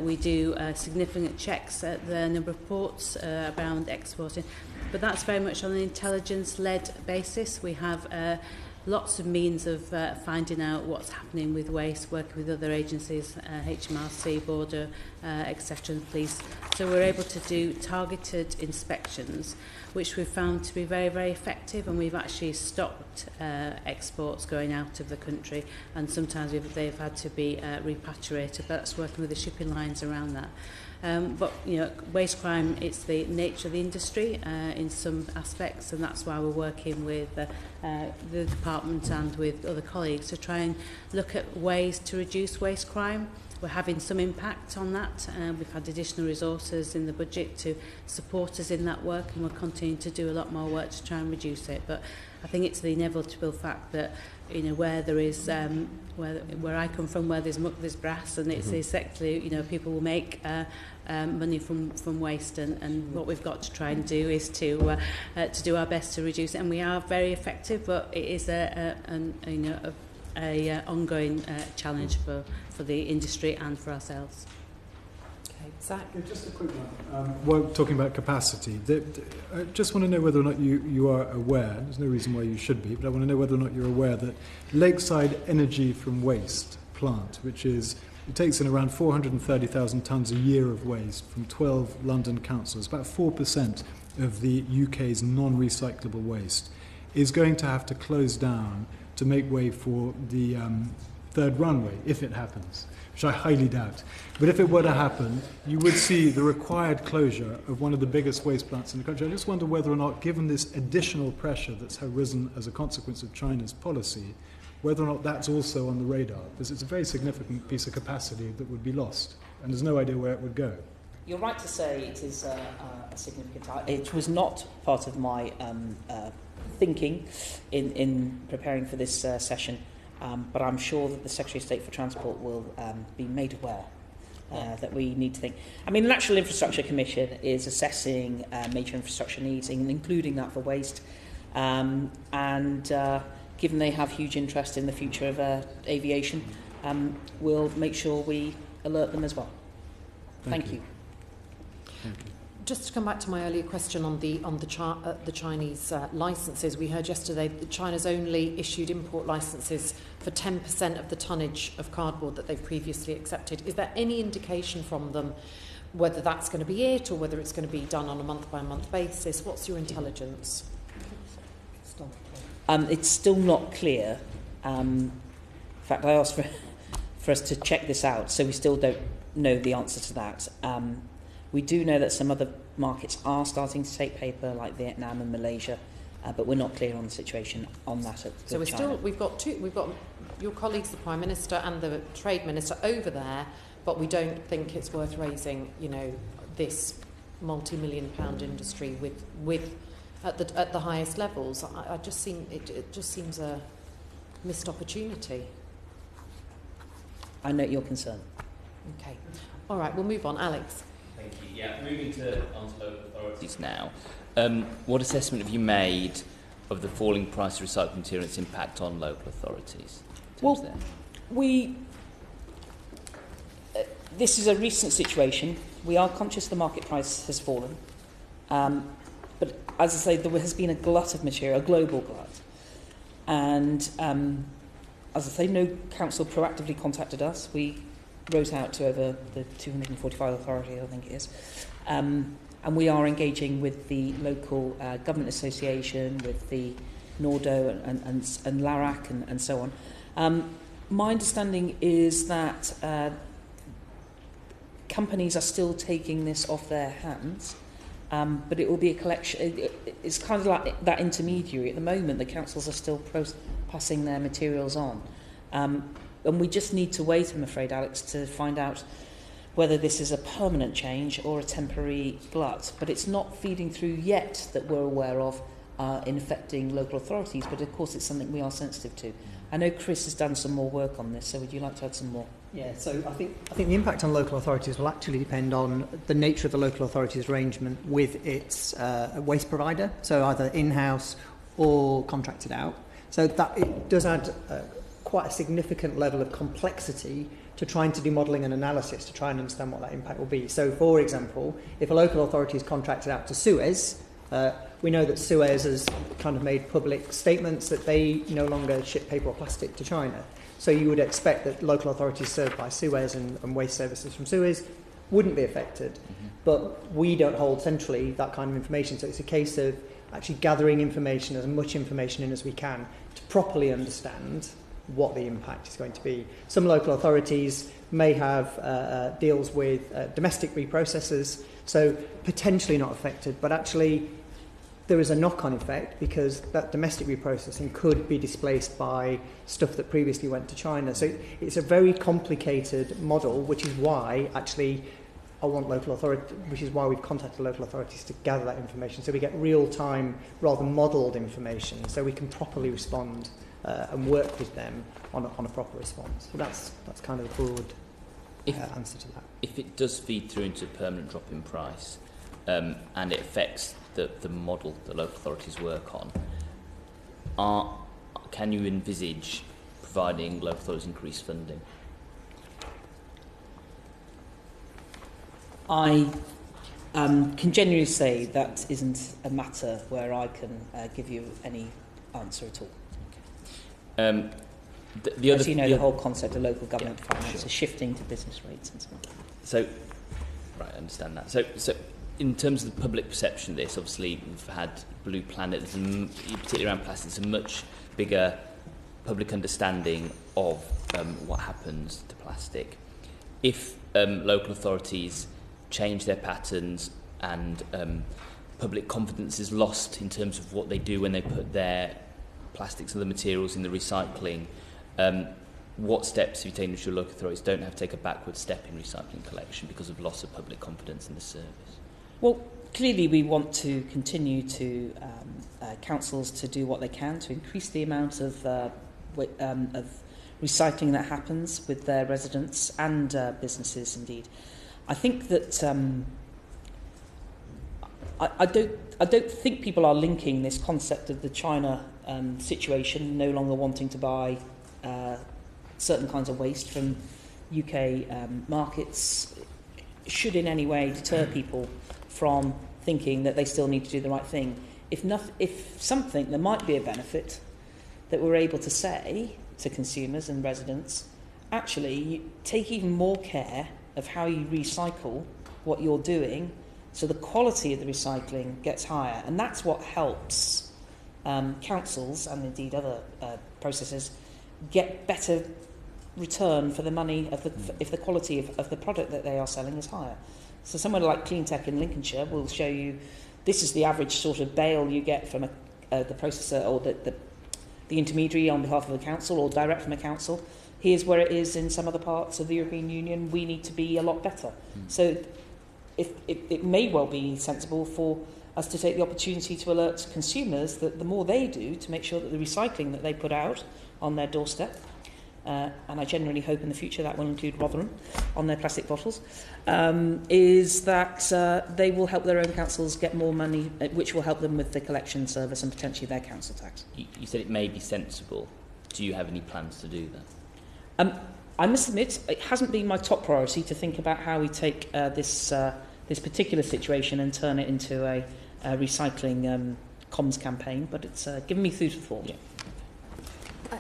[SPEAKER 7] We do significant checks at the number of ports around exporting, but that's very much on an intelligence-led basis. We have lots of means of finding out what's happening with waste, working with other agencies, HMRC, Border, etc., and police. So we're able to do targeted inspections, which we've found to be very, very effective, and we've actually stopped exports going out of the country, and sometimes they've had to be repatriated, but that's working with the shipping lines around that. But you know, waste crime, it's the nature of the industry in some aspects, and that's why we're working with the department and with other colleagues to try and look at ways to reduce waste crime. We're having some impact on that. We've had additional resources in the budget to support us in that work, and we're continuing to do a lot more work to try and reduce it. But I think it's the inevitable fact that, you know, where there is where I come from, where there's muck, there's brass, and it's exactly, you know, people will make money from waste, and what we've got to try and do is to do our best to reduce it, and we are very effective, but it is an ongoing challenge for the industry and for ourselves.
[SPEAKER 2] Okay, Zach?
[SPEAKER 9] Yeah, just a quick one. While talking about capacity, I just want to know whether or not you are aware, there's no reason why you should be, but I want to know whether or not you're aware that Lakeside Energy from Waste plant, it takes in around 430,000 tonnes a year of waste from 12 London councils, about 4% of the UK's non-recyclable waste, is going to have to close down to make way for the third runway, if it happens, which I highly doubt. But if it were to happen, you would see the required closure of one of the biggest waste plants in the country. I just wonder whether or not, given this additional pressure that's arisen as a consequence of China's policy, whether or not that's also on the radar, because it's a very significant piece of capacity that would be lost, and there's no idea where it would go.
[SPEAKER 4] You're right to say it is a significant. It was not part of my thinking in preparing for this session, but I'm sure that the Secretary of State for Transport will be made aware that we need to think. I mean, the National Infrastructure Commission is assessing major infrastructure needs, including that for waste, and given they have huge interest in the future of aviation, we'll make sure we alert them as well. Thank you.
[SPEAKER 2] Just to come back to my earlier question on the Chinese licences, we heard yesterday that China's only issued import licences for 10% of the tonnage of cardboard that they've previously accepted. Is there any indication from them whether that's going to be it, or whether it's going to be done on a month-by-month basis? What's your intelligence?
[SPEAKER 4] It's still not clear. In fact, I asked for us to check this out, so we still don't know the answer to that. We do know that some other markets are starting to take paper, like Vietnam and Malaysia, but we're not clear on the situation on that.
[SPEAKER 2] So we've got your colleagues, the Prime Minister and the Trade Minister, over there, but we don't think it's worth raising, you know, this multi-million-pound industry with at the highest levels. It just seems a missed opportunity.
[SPEAKER 4] I note your concern.
[SPEAKER 2] Okay. All right, we'll move on. Alex.
[SPEAKER 10] Thank you. Yeah, moving onto local authorities now. What assessment have you made of the falling price of recycled material and its impact on local authorities?
[SPEAKER 4] Well, this is a recent situation. We are conscious the market price has fallen. But as I say, there has been a glut of material, a global glut. And as I say, no council proactively contacted us. We wrote out to over the 245 authorities, I think it is. And we are engaging with the local government association, with the Nordo and LARAC and so on. My understanding is that companies are still taking this off their hands, but it will be a collection. It's kind of like that intermediary. At the moment, the councils are still passing their materials on. And we just need to wait, I'm afraid, Alex, to find out whether this is a permanent change or a temporary glut. But it's not feeding through yet that we're aware of in affecting local authorities. But, of course, it's something we are sensitive to. I know Chris has done some more work on this, so would you like to add some more?
[SPEAKER 3] Yeah, so I think the impact on local authorities will actually depend on the nature of the local authority's arrangement with its waste provider, so either in-house or contracted out. So that it does add quite a significant level of complexity to trying to do modelling and analysis to try and understand what that impact will be. So, for example, if a local authority is contracted out to Suez, we know that Suez has kind of made public statements that they no longer ship paper or plastic to China. So you would expect that local authorities served by Suez and waste services from Suez wouldn't be affected. Mm-hmm. But we don't hold centrally that kind of information. So it's a case of actually gathering information, as much information in as we can, to properly understand what the impact is going to be. Some local authorities may have deals with domestic reprocessors, so potentially not affected, but actually there is a knock-on effect because that domestic reprocessing could be displaced by stuff that previously went to China. So it's a very complicated model, which is why actually which is why we've contacted local authorities to gather that information, so we get real-time, rather modelled information, so we can properly respond and work with them on a proper response. So that's kind of the broad answer to that.
[SPEAKER 10] If it does feed through into a permanent drop in price and it affects the model that local authorities work on, can you envisage providing local authorities increased funding?
[SPEAKER 4] I can genuinely say that isn't a matter where I can give you any answer at all. The other, the whole concept of local government finance is shifting to business rates and so on.
[SPEAKER 10] So, right, I understand that. So in terms of the public perception of this, obviously we've had Blue Planet, particularly around plastic, there's a much bigger public understanding of what happens to plastic. If local authorities change their patterns and public confidence is lost in terms of what they do when they put their plastics and other materials in the recycling, what steps have you taken to ensure local authorities don't have to take a backward step in recycling collection because of loss of public confidence in the service?
[SPEAKER 4] Well, clearly we want to continue to councils to do what they can to increase the amount of recycling that happens with their residents and businesses indeed. I think that I don't think people are linking this concept of the China situation, no longer wanting to buy certain kinds of waste from UK markets, should in any way deter people from thinking that they still need to do the right thing. If something, there might be a benefit that we're able to say to consumers and residents, actually, you take even more care of how you recycle what you're doing, so the quality of the recycling gets higher. And that's what helps councils and indeed other processors get better return for the money if the quality of the product that they are selling is higher. So somewhere like Cleantech in Lincolnshire will show you this is the average sort of bale you get from the processor or the intermediary on behalf of the council or direct from a council. Here's where it is in some other parts of the European Union. We need to be a lot better. So it may well be sensible for us to take the opportunity to alert consumers that the more they do to make sure that the recycling that they put out on their doorstep, and I generally hope in the future that will include Rotherham on their plastic bottles, is that they will help their own councils get more money, which will help them with the collection service and potentially their council tax.
[SPEAKER 10] You said it may be sensible. Do you have any plans to do that?
[SPEAKER 4] I must admit, it hasn't been my top priority to think about how we take this particular situation and turn it into a recycling comms campaign, but it's given me food for thought.
[SPEAKER 10] Yeah.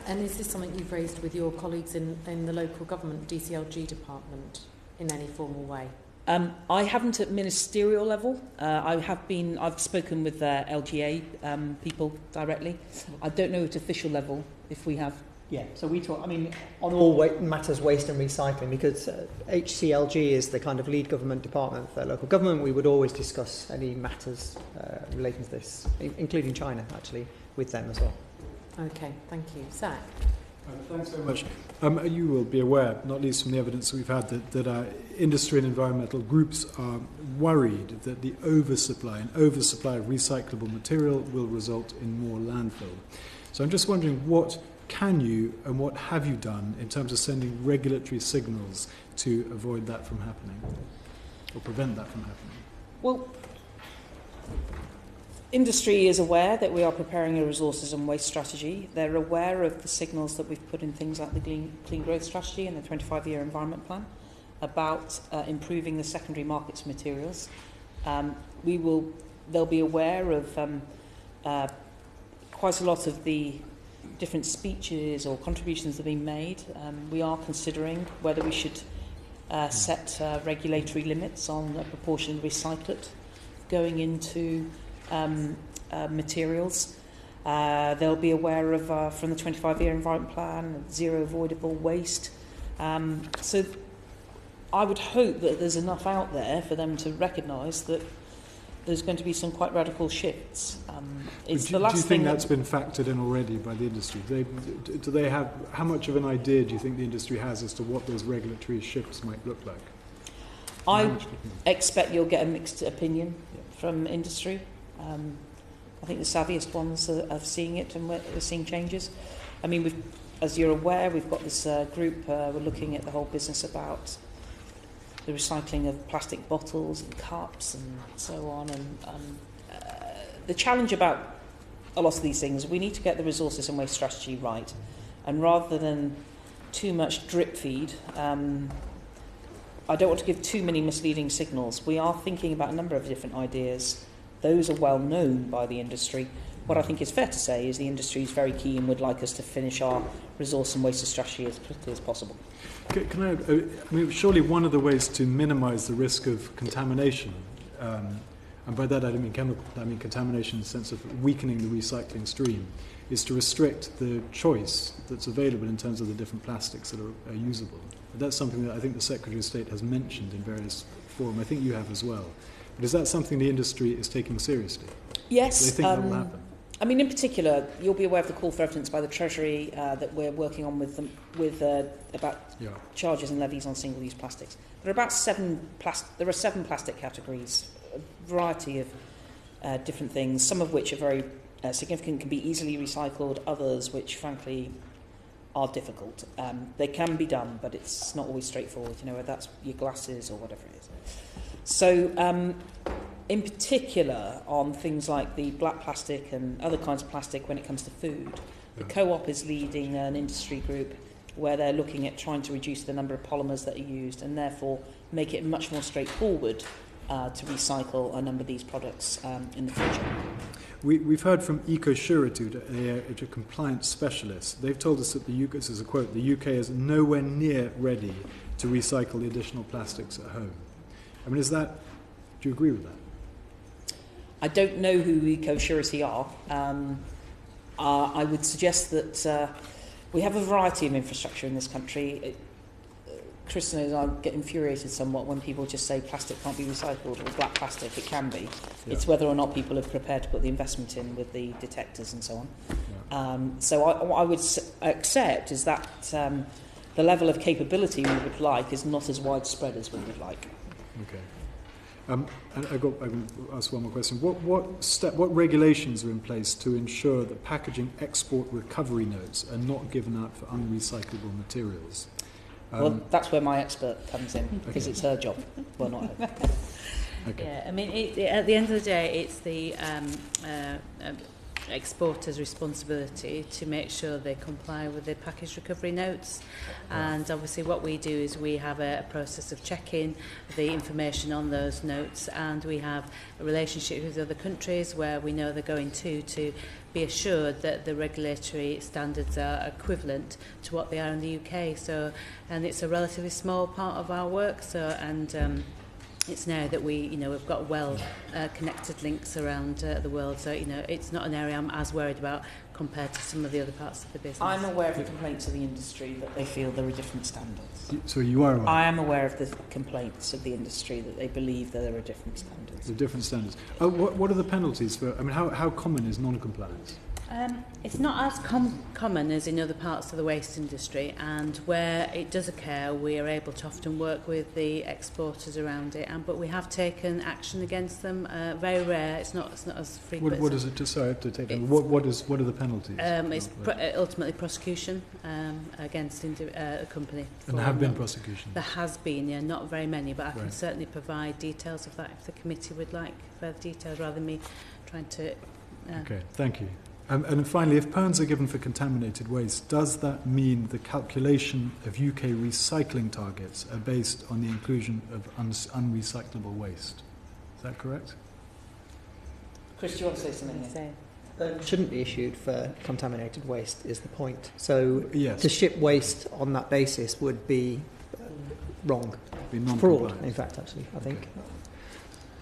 [SPEAKER 2] And is this something you've raised with your colleagues in the local government DCLG department in any formal way?
[SPEAKER 4] I haven't at ministerial level. I've spoken with LGA people directly. I don't know at official level if we have
[SPEAKER 3] Yeah, so we talk, I mean, on all matters waste and recycling, because HCLG is the kind of lead government department for local government. We would always discuss any matters relating to this, including China, actually, with them as well.
[SPEAKER 2] Okay, thank you. Zach?
[SPEAKER 9] Thanks very much. You will be aware, not least from the evidence we've had, that industry and environmental groups are worried that the oversupply of recyclable material will result in more landfill. So I'm just wondering, what can you and what have you done in terms of sending regulatory signals to avoid that from happening, or prevent that from happening?
[SPEAKER 4] Well, industry is aware that we are preparing a resources and waste strategy. They're aware of the signals that we've put in things like the Clean Growth Strategy and the 25-year environment plan about improving the secondary markets for materials. They'll be aware of quite a lot of the different speeches or contributions that have been made. We are considering whether we should set regulatory limits on the proportion of recyclate going into materials. They'll be aware of, from the 25-year environment plan, zero avoidable waste. So I would hope that there's enough out there for them to recognise that there's going to be some quite radical shifts.
[SPEAKER 9] Do you think that's been factored in already by the industry? Do they have, how much of an idea do you think the industry has as to what those regulatory shifts might look like?
[SPEAKER 4] I expect you'll get a mixed opinion from industry. I think the savviest ones are seeing it and we're seeing changes. I mean, as you're aware, we've got this group, we're looking at the whole business about the recycling of plastic bottles and cups and so on. And the challenge about a lot of these things, we need to get the resources and waste strategy right. And rather than too much drip feed, I don't want to give too many misleading signals. We are thinking about a number of different ideas. Those are well known by the industry. What I think is fair to say is the industry is very keen and would like us to finish our resource and waste strategy as quickly as possible.
[SPEAKER 9] Can I mean, surely one of the ways to minimise the risk of contamination, and by that I don't mean chemical, I mean contamination in the sense of weakening the recycling stream, is to restrict the choice that's available in terms of the different plastics that are usable. That's something that I think the Secretary of State has mentioned in various forums. I think you have as well. But is that something the industry is taking seriously?
[SPEAKER 4] Yes.
[SPEAKER 9] Do they think that will happen?
[SPEAKER 4] I mean, in particular, you'll be aware of the call for evidence by the Treasury that we're working on with them about charges and levies on single-use plastics. There are about seven plastic categories, a variety of different things, some of which are very significant, can be easily recycled, others which, frankly, are difficult. They can be done, but it's not always straightforward, you know, whether that's your glasses or whatever it is. So, in particular, on things like the black plastic and other kinds of plastic when it comes to food, the Co-op is leading an industry group where they're looking at trying to reduce the number of polymers that are used and therefore make it much more straightforward to recycle a number of these products in the future.
[SPEAKER 3] We've heard from EcoSuritude, a compliance specialist. They've told us that this is a quote, the UK is nowhere near ready to recycle the additional plastics at home. I mean, do you agree with that?
[SPEAKER 4] I don't know who EcoSurity are. I would suggest that we have a variety of infrastructure in this country. Chris knows I get infuriated somewhat when people just say plastic can't be recycled or black plastic. It can be. Yeah. It's whether or not people are prepared to put the investment in with the detectors and so on. Yeah. So what I would accept is that the level of capability we would like is not as widespread as we would like.
[SPEAKER 3] Okay. And I can ask one more question. What regulations are in place to ensure that packaging export recovery notes are not given out for unrecyclable materials?
[SPEAKER 4] Well, that's where my expert comes in, because it's her job. Well, not her.
[SPEAKER 7] Okay. Yeah, I mean, at the end of the day, it's the exporter's responsibility to make sure they comply with the package recovery notes. And obviously what we do is we have a process of checking the information on those notes, and we have a relationship with other countries where we know they're going to be assured that the regulatory standards are equivalent to what they are in the UK. So, and it's a relatively small part of our work, so, and it's an area that we've got well connected links around the world. So, it's not an area I'm as worried about compared to some of the other parts of the business.
[SPEAKER 4] I'm aware of the complaints of the industry that they feel there are different standards.
[SPEAKER 9] So you are aware?
[SPEAKER 4] I am aware of the complaints of the industry that they believe that there are different standards.
[SPEAKER 9] The different standards. What are the penalties for? I mean, how common is non-compliance?
[SPEAKER 7] It's not as common as in other parts of the waste industry, and where it does occur, we are able to often work with the exporters around it. But we have taken action against them. Very rare. It's not as frequent.
[SPEAKER 9] What is it? Just sorry, I have to take them. What are the penalties?
[SPEAKER 7] It's ultimately prosecution against a company.
[SPEAKER 9] And there have been prosecutions?
[SPEAKER 7] There has been, yeah, not very many, but I can certainly provide details of that if the committee would like further details, rather than me trying to.
[SPEAKER 9] Okay, thank you. And finally, if pounds are given for contaminated waste, does that mean the calculation of UK recycling targets are based on the inclusion of unrecyclable waste? Is that correct?
[SPEAKER 4] Chris, do you want to say something here?
[SPEAKER 3] Shouldn't be issued for contaminated waste is the point. So
[SPEAKER 9] yes.
[SPEAKER 3] To ship waste on that basis would be wrong.
[SPEAKER 9] Be
[SPEAKER 3] fraud, in fact, actually, I think.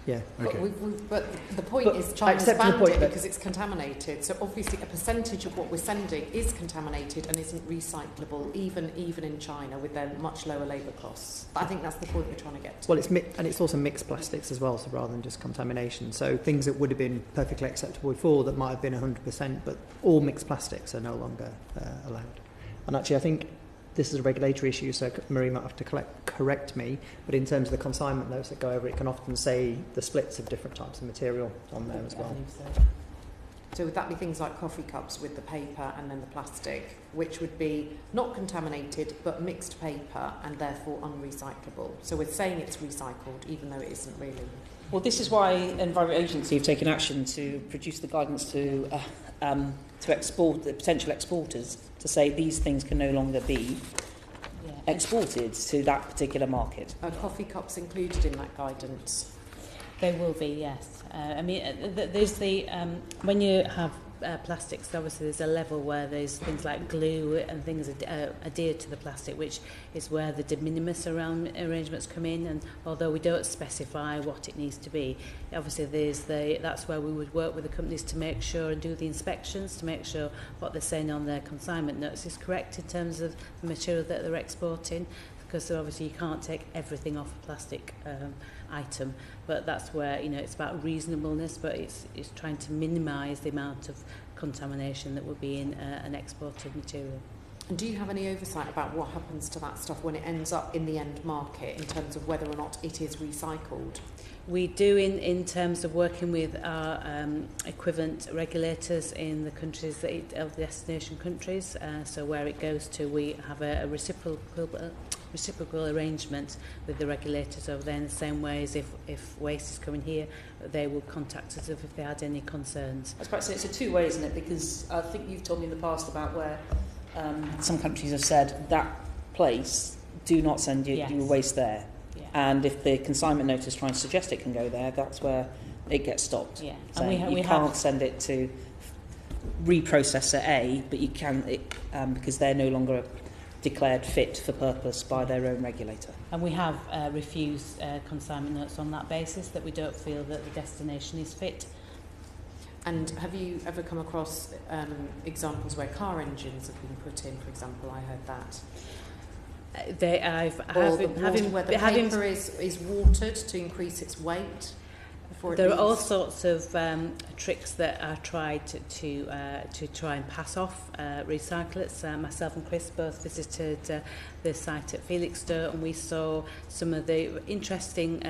[SPEAKER 3] Yeah.
[SPEAKER 9] Okay.
[SPEAKER 2] But the point is China's banned it because it's contaminated. So obviously a percentage of what we're sending is contaminated and isn't recyclable, even in China with their much lower labour costs. But I think that's the point we're trying to get to.
[SPEAKER 3] Well, it's also mixed plastics as well, so rather than just contamination. So things that would have been perfectly acceptable before that might have been 100%, but all mixed plastics are no longer allowed. And actually, I think this is a regulatory issue, so Marie might have to correct me, but in terms of the consignment notes that go over, it can often say the splits of different types of material on there as well.
[SPEAKER 2] So would that be things like coffee cups with the paper and then the plastic, which would be not contaminated but mixed paper and therefore unrecyclable? So we're saying it's recycled even though it isn't really.
[SPEAKER 4] Well, this is why Environment Agency have taken action to produce the guidance to export the potential exporters to say these things can no longer be exported to that particular market.
[SPEAKER 2] Are coffee cups included in that guidance?
[SPEAKER 7] They will be, yes. There's the when you have plastics, obviously there's a level where there's things like glue and things adhered to the plastic, which is where the de minimis arrangements come in. And although we don't specify what it needs to be, obviously that's where we would work with the companies to make sure and do the inspections to make sure what they're saying on their consignment notes is correct in terms of the material that they're exporting. Because obviously you can't take everything off a plastic item, but that's where it's about reasonableness, but it's trying to minimise the amount of contamination that will be in an exported material.
[SPEAKER 2] And do you have any oversight about what happens to that stuff when it ends up in the end market in terms of whether or not it is recycled?
[SPEAKER 7] We do in terms of working with our equivalent regulators in the countries of the destination countries. So where it goes to, we have a reciprocal arrangement with the regulators over there in the same way as if waste is coming here, they will contact us if they had any concerns.
[SPEAKER 4] I was about to say it's a two-way, isn't it? Because I think you've told me in the past about where some countries have said that place, do not send your waste there. Yeah. And if the consignment notice trying to suggest it can go there, that's where it gets stopped.
[SPEAKER 7] Yeah.
[SPEAKER 4] And you can't send it to reprocessor A, but you can because they're no longer declared fit for purpose by their own regulator.
[SPEAKER 7] And we have refused consignment notes on that basis, that we don't feel that the destination is fit.
[SPEAKER 2] And have you ever come across examples where car engines have been put in, for example? I heard that. Where the paper is watered to increase its weight.
[SPEAKER 7] There are all sorts of tricks that are tried to try and pass off recyclates. Myself and Chris both visited the site at Felixstowe, and we saw some of the interesting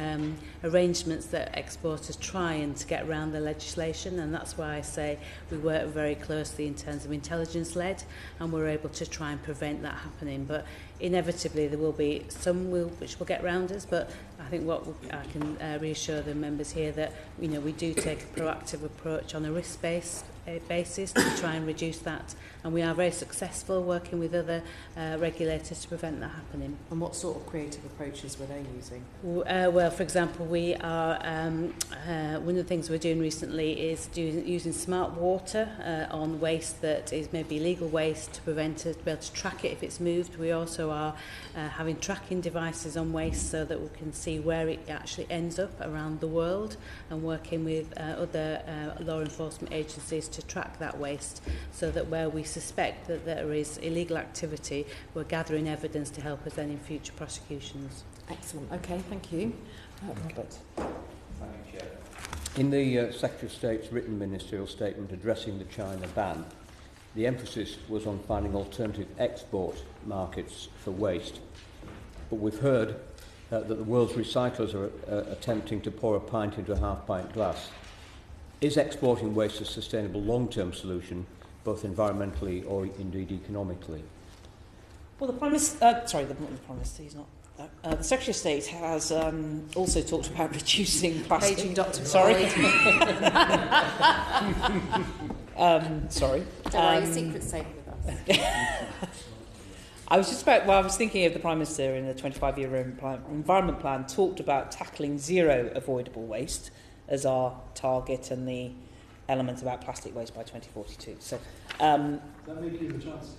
[SPEAKER 7] arrangements that exporters try and to get around the legislation, and that's why I say we work very closely in terms of intelligence-led, and we're able to try and prevent that happening. But inevitably there will be some which will get round us, but I think I can reassure the members here that we do take a proactive approach on a risk-based basis to try and reduce that. And we are very successful working with other regulators to prevent that happening.
[SPEAKER 2] And what sort of creative approaches were they using?
[SPEAKER 7] Well, for example, we are one of the things we're doing recently is using smart water on waste that is maybe illegal waste to prevent us to be able to track it if it's moved. We also are having tracking devices on waste so that we can see where it actually ends up around the world, and working with other law enforcement agencies to track that waste, so that where we suspect that there is illegal activity, we're gathering evidence to help us then in future prosecutions.
[SPEAKER 2] Excellent. Okay, thank you. Robert.
[SPEAKER 5] In the Secretary of State's written ministerial statement addressing the China ban, the emphasis was on finding alternative export markets for waste. But we've heard that the world's recyclers are attempting to pour a pint into a half-pint glass. Is exporting waste a sustainable long-term solution, both environmentally or indeed economically?
[SPEAKER 4] Well, the Prime Minister, he's not. The Secretary of State has also talked about reducing plastic.
[SPEAKER 2] Paging Dr.
[SPEAKER 4] Sorry. Sorry.
[SPEAKER 2] Don't worry, secret's safe with us.
[SPEAKER 4] I was thinking of the Prime Minister in the 25-year environment plan talked about tackling zero avoidable waste as our target and the element about plastic waste by 2042. So,
[SPEAKER 9] that may be the chance.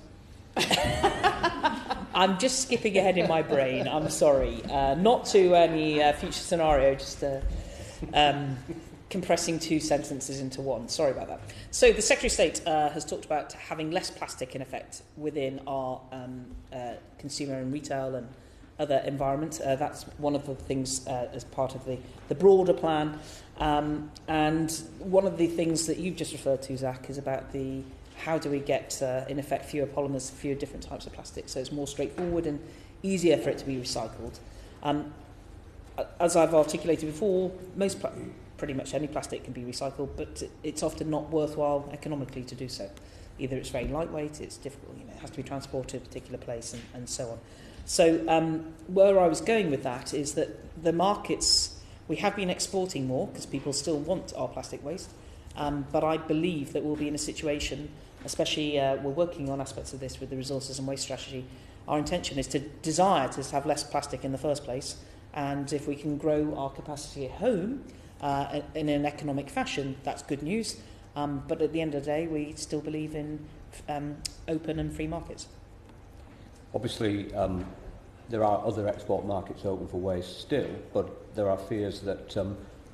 [SPEAKER 4] I'm just skipping ahead in my brain. I'm sorry. Not to any future scenario, just compressing two sentences into one. Sorry about that. So the Secretary of State has talked about having less plastic in effect within our consumer and retail and other environment. That's one of the things as part of the broader plan. And one of the things that you've just referred to, Zach, is about how do we get, in effect, fewer polymers, fewer different types of plastic, so it's more straightforward and easier for it to be recycled. As I've articulated before, pretty much any plastic can be recycled, but it's often not worthwhile economically to do so. Either it's very lightweight, it's difficult, it has to be transported to a particular place, and so on. So where I was going with that is that the markets, we have been exporting more because people still want our plastic waste, but I believe that we'll be in a situation, especially we're working on aspects of this with the resources and waste strategy. Our intention is to desire to have less plastic in the first place, and if we can grow our capacity at home in an economic fashion, that's good news. But at the end of the day, we still believe in open and free markets.
[SPEAKER 5] Obviously, there are other export markets open for waste still, but there are fears that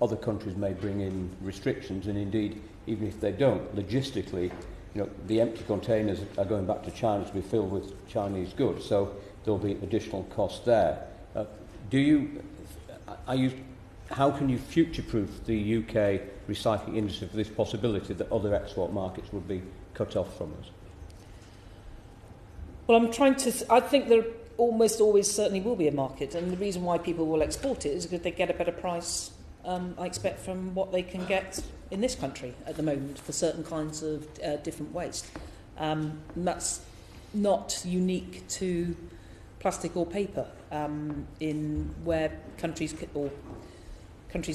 [SPEAKER 5] other countries may bring in restrictions, and indeed, even if they don't, logistically, the empty containers are going back to China to be filled with Chinese goods, so there'll be additional costs there. How can you future-proof the UK recycling industry for this possibility that other export markets would be cut off from us?
[SPEAKER 4] Well, I think there almost always certainly will be a market, and the reason why people will export it is because they get a better price, I expect, from what they can get in this country at the moment for certain kinds of different waste. And that's not unique to plastic or paper, in where countries'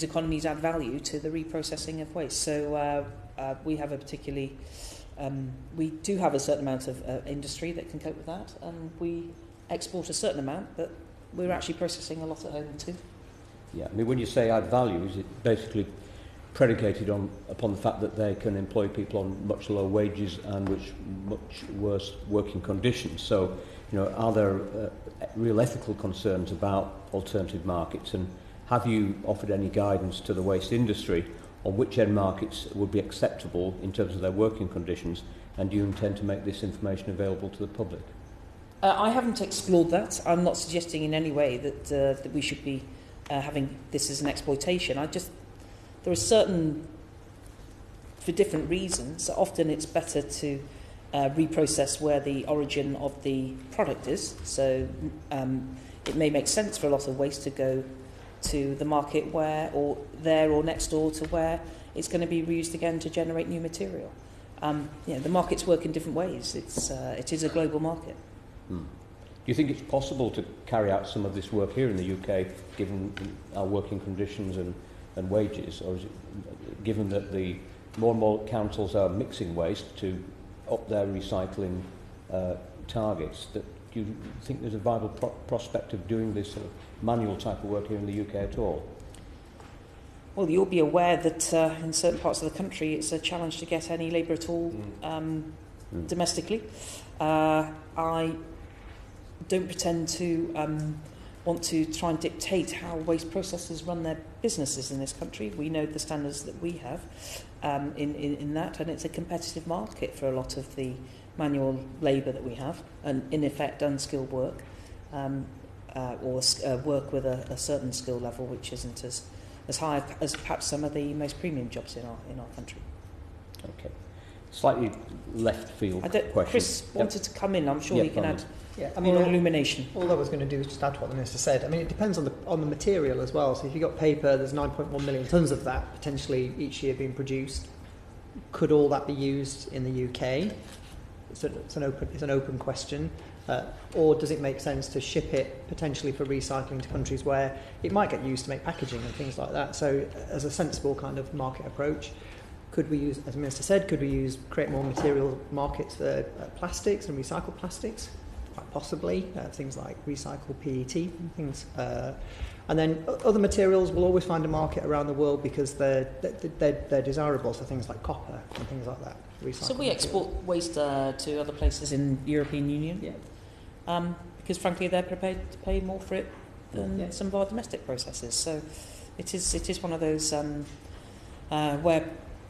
[SPEAKER 4] economies add value to the reprocessing of waste. So we have we do have a certain amount of industry that can cope with that, and we export a certain amount, but we're actually processing a lot at home too.
[SPEAKER 5] Yeah, I mean, when you say add value, is it basically predicated upon the fact that they can employ people on much lower wages and much worse working conditions? So, are there real ethical concerns about alternative markets, and have you offered any guidance to the waste industry on which end markets would be acceptable in terms of their working conditions, and do you intend to make this information available to the public?
[SPEAKER 4] I haven't explored that. I'm not suggesting in any way that we should be having this as an exploitation. There are certain, for different reasons, often it's better to reprocess where the origin of the product is. So it may make sense for a lot of waste to go to the market or next door to where it's going to be reused again to generate new material. The markets work in different ways. It is a global market.
[SPEAKER 5] Do you think it's possible to carry out some of this work here in the UK, given our working conditions and wages, or is it, given that the more and more councils are mixing waste to up their recycling targets. Do you think there's a viable prospect of doing this sort of manual type of work here in the UK at all?
[SPEAKER 4] Well, you'll be aware that in certain parts of the country it's a challenge to get any labour at all domestically. I don't pretend to want to try and dictate how waste processors run their businesses in this country. We know the standards that we have in that, and it's a competitive market for a lot of the manual labour that we have, and in effect unskilled work, or work with a certain skill level which isn't as high as perhaps some of the most premium jobs in our country.
[SPEAKER 5] Okay. Slightly left field question.
[SPEAKER 4] Chris wanted to come in. I'm sure he can add more illumination.
[SPEAKER 3] All I was going to do is just add to what the Minister said. I mean, it depends on the material as well. So if you've got paper, there's 9.1 million tonnes of that potentially each year being produced. Could all that be used in the UK? It's an open question. Or does it make sense to ship it potentially for recycling to countries where it might get used to make packaging and things like that? So as a sensible kind of market approach, could we use, as the Minister said, create more material markets for plastics and recycled plastics? Quite possibly. Things like recycled PET and things. And then other materials will always find a market around the world because they're desirable. So things like copper and things like that.
[SPEAKER 4] So we export waste to other places in the European Union?
[SPEAKER 3] Yeah.
[SPEAKER 4] Because frankly they're prepared to pay more for it than some of our domestic processes. So it is one of those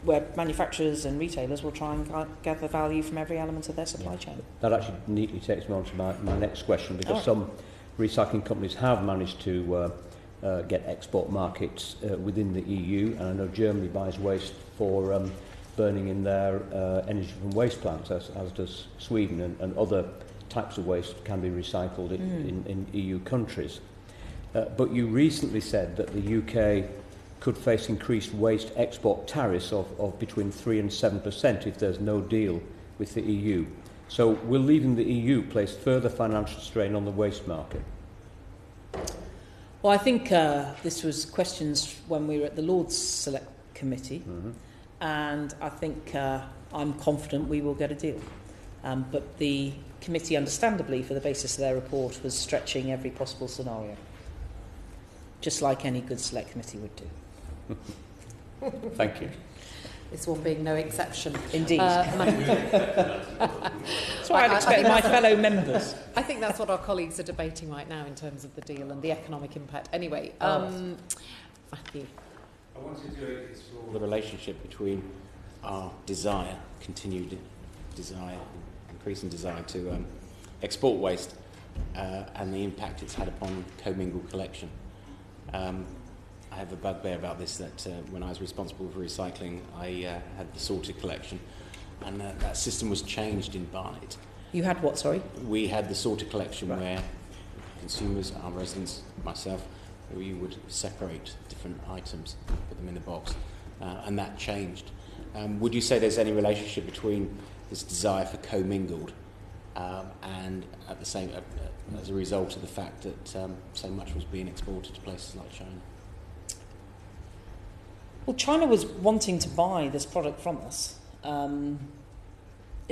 [SPEAKER 4] where manufacturers and retailers will try and gather value from every element of their supply chain.
[SPEAKER 5] That actually neatly takes me on to my next question, because some recycling companies have managed to get export markets within the EU, and I know Germany buys waste for burning in their energy from waste plants, as does Sweden, and other types of waste can be recycled in EU countries. But you recently said that the UK could face increased waste export tariffs of between 3% and 7% if there's no deal with the EU. So will leaving the EU place further financial strain on the waste market?
[SPEAKER 4] Well, I think this was questions when we were at the Lords Select Committee, and I think I'm confident we will get a deal. But the committee, understandably, for the basis of their report, was stretching every possible scenario, just like any good Select Committee would do.
[SPEAKER 5] Thank you.
[SPEAKER 2] This one being no exception.
[SPEAKER 4] Indeed. That's what I'd expect my fellow members.
[SPEAKER 2] I think that's what our colleagues are debating right now in terms of the deal and the economic impact. Anyway, Matthew.
[SPEAKER 11] I wanted to explore the relationship between our continued desire, increasing desire to export waste and the impact it's had upon commingled collection. I have a bugbear about this, that when I was responsible for recycling, I had the sorted collection, and that system was changed in Barnet.
[SPEAKER 4] You had what, sorry?
[SPEAKER 11] We had the sorted collection where consumers, our residents, myself, we would separate different items, put them in the box, and that changed. Would you say there's any relationship between this desire for commingled and at the same as a result of the fact that so much was being exported to places like China?
[SPEAKER 4] Well, China was wanting to buy this product from us in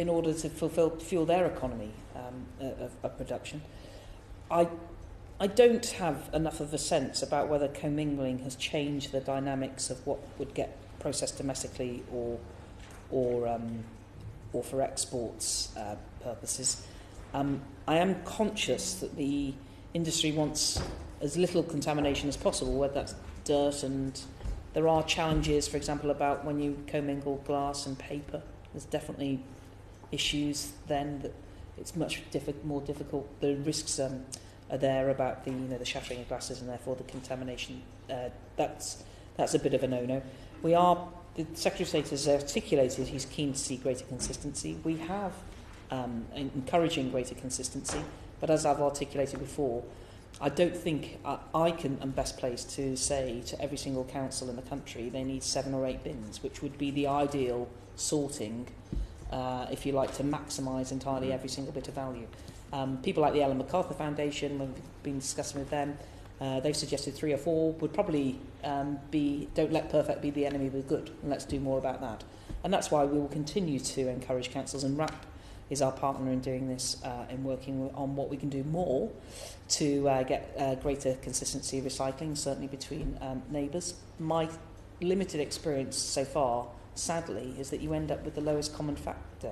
[SPEAKER 4] order to fuel their economy of production. I don't have enough of a sense about whether commingling has changed the dynamics of what would get processed domestically or for exports purposes. I am conscious that the industry wants as little contamination as possible, whether that's dirt, and there are challenges, for example, about when you commingle glass and paper. There's definitely issues then that it's much more difficult. The risks are there about the shattering of glasses and therefore the contamination. That's a bit of a no-no. The Secretary of State has articulated he's keen to see greater consistency. We have encouraging greater consistency, but as I've articulated before, I don't think I am best placed to say to every single council in the country they need 7 or 8 bins, which would be the ideal sorting, if you like, to maximise entirely every single bit of value. People like the Ellen MacArthur Foundation, when we've been discussing with them, They've suggested 3 or 4 would probably be, don't let perfect be the enemy of good, and let's do more about that. And that's why we will continue to encourage councils, and RAP is our partner in doing this, in working on what we can do more to get greater consistency of recycling, certainly between neighbours. My limited experience so far, sadly, is that you end up with the lowest common factor,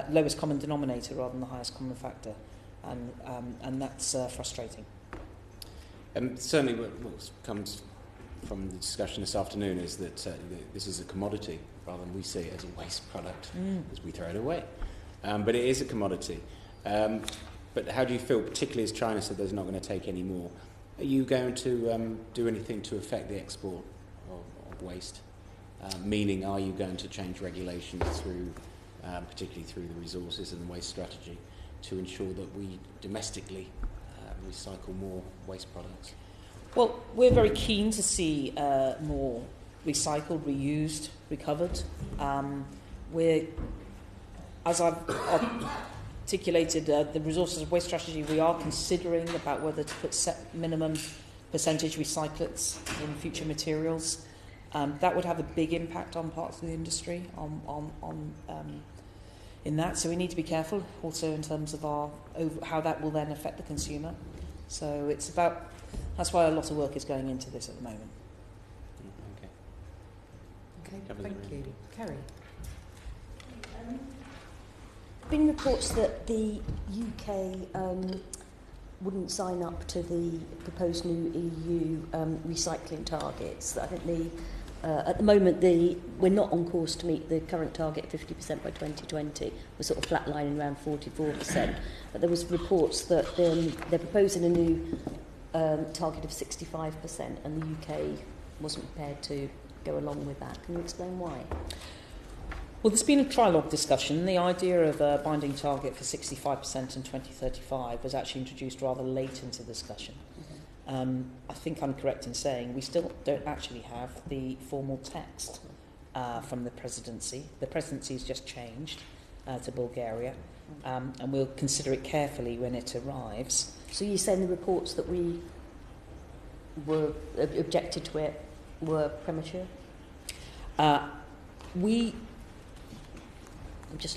[SPEAKER 4] lowest common denominator rather than the highest common factor, and that's frustrating.
[SPEAKER 11] Certainly what comes from the discussion this afternoon is that this is a commodity rather than we see it as a waste product as we throw it away. But it is a commodity. But how do you feel, particularly as China said there's not going to take any more? Are you going to do anything to affect the export of waste? Meaning, are you going to change regulations through, particularly through the resources and the waste strategy, to ensure that we domestically recycle more waste products?
[SPEAKER 4] Well, we're very keen to see more recycled, reused, recovered. We're, as I've articulated, the resources of waste strategy, we are considering about whether to put set minimum percentage recyclates in future materials. That would have a big impact on parts of the industry, in that. So we need to be careful also in terms of how that will then affect the consumer. So it's about, that's why a lot of work is going into this at the moment.
[SPEAKER 12] Okay, thank you. Kerry? Been reports that the UK wouldn't sign up to the proposed new EU recycling targets. I think at the moment we're not on course to meet the current target of 50% by 2020. We're sort of flatlining around 44%. But there was reports that they're proposing a new target of 65%, and the UK wasn't prepared to go along with that. Can you explain why?
[SPEAKER 4] Well, there's been a trilogue discussion. The idea of a binding target for 65% in 2035 was actually introduced rather late into the discussion. I think I'm correct in saying we still don't actually have the formal text from the presidency. The presidency's just changed to Bulgaria, and we'll consider it carefully when it arrives.
[SPEAKER 12] So you're saying the reports that we were objected to it were premature?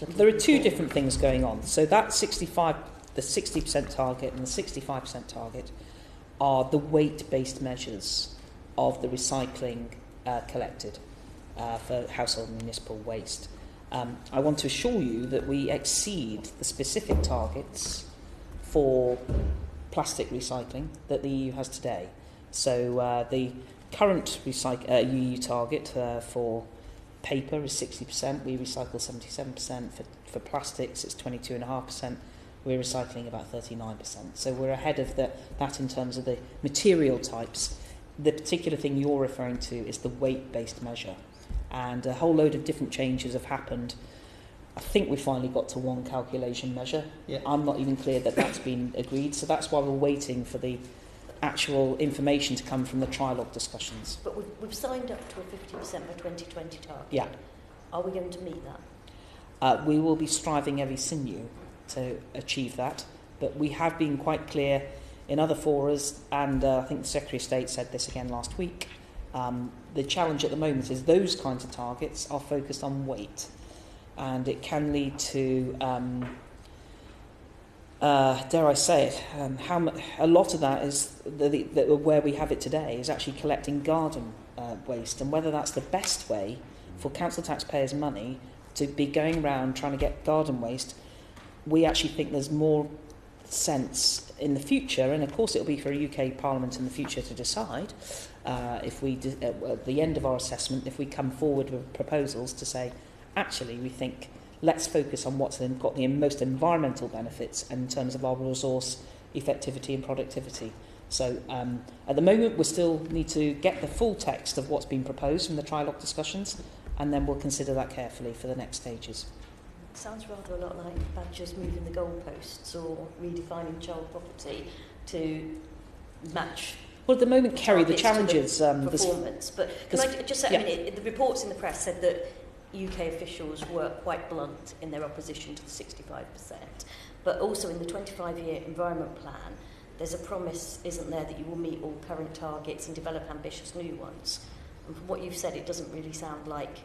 [SPEAKER 4] There are two different things going on. So that 60% target and the 65% target are the weight-based measures of the recycling collected for household and municipal waste. I want to assure you that we exceed the specific targets for plastic recycling that the EU has today. So the current EU target for paper is 60%, we recycle 77%. For plastics, it's 22.5%. We're recycling about 39%. So we're ahead of that in terms of the material types. The particular thing you're referring to is the weight-based measure. And a whole load of different changes have happened. I think we finally got to one calculation measure. Yeah. I'm not even clear that that's been agreed. So that's why we're waiting for the actual information to come from the trilogue discussions.
[SPEAKER 12] But we've signed up to a 50% by 2020 target.
[SPEAKER 4] Yeah.
[SPEAKER 12] Are we going to meet that?
[SPEAKER 4] We will be striving every sinew to achieve that, but we have been quite clear in other forums, and I think the Secretary of State said this again last week. The challenge at the moment is those kinds of targets are focused on weight, and it can lead to dare I say it, a lot of that is where we have it today is actually collecting garden waste, and whether that's the best way for council taxpayers' money to be going around trying to get garden waste. We actually think there's more sense in the future, and of course it'll be for a UK Parliament in the future to decide if we, at the end of our assessment, if we come forward with proposals to say, actually we think let's focus on what's got the most environmental benefits in terms of our resource effectivity and productivity. So at the moment we still need to get the full text of what's been proposed from the trilogue discussions, and then we'll consider that carefully for the next stages.
[SPEAKER 12] It sounds rather a lot like Badgers moving the goalposts or redefining child property to match.
[SPEAKER 4] Well, at the moment, Kerry, the challenges...
[SPEAKER 12] performance. But can I just say, I mean, the reports in the press said that UK officials were quite blunt in their opposition to the 65%. But also in the 25-year environment plan, there's a promise, isn't there, that you will meet all current targets and develop ambitious new ones. And from what you've said, it doesn't really sound like,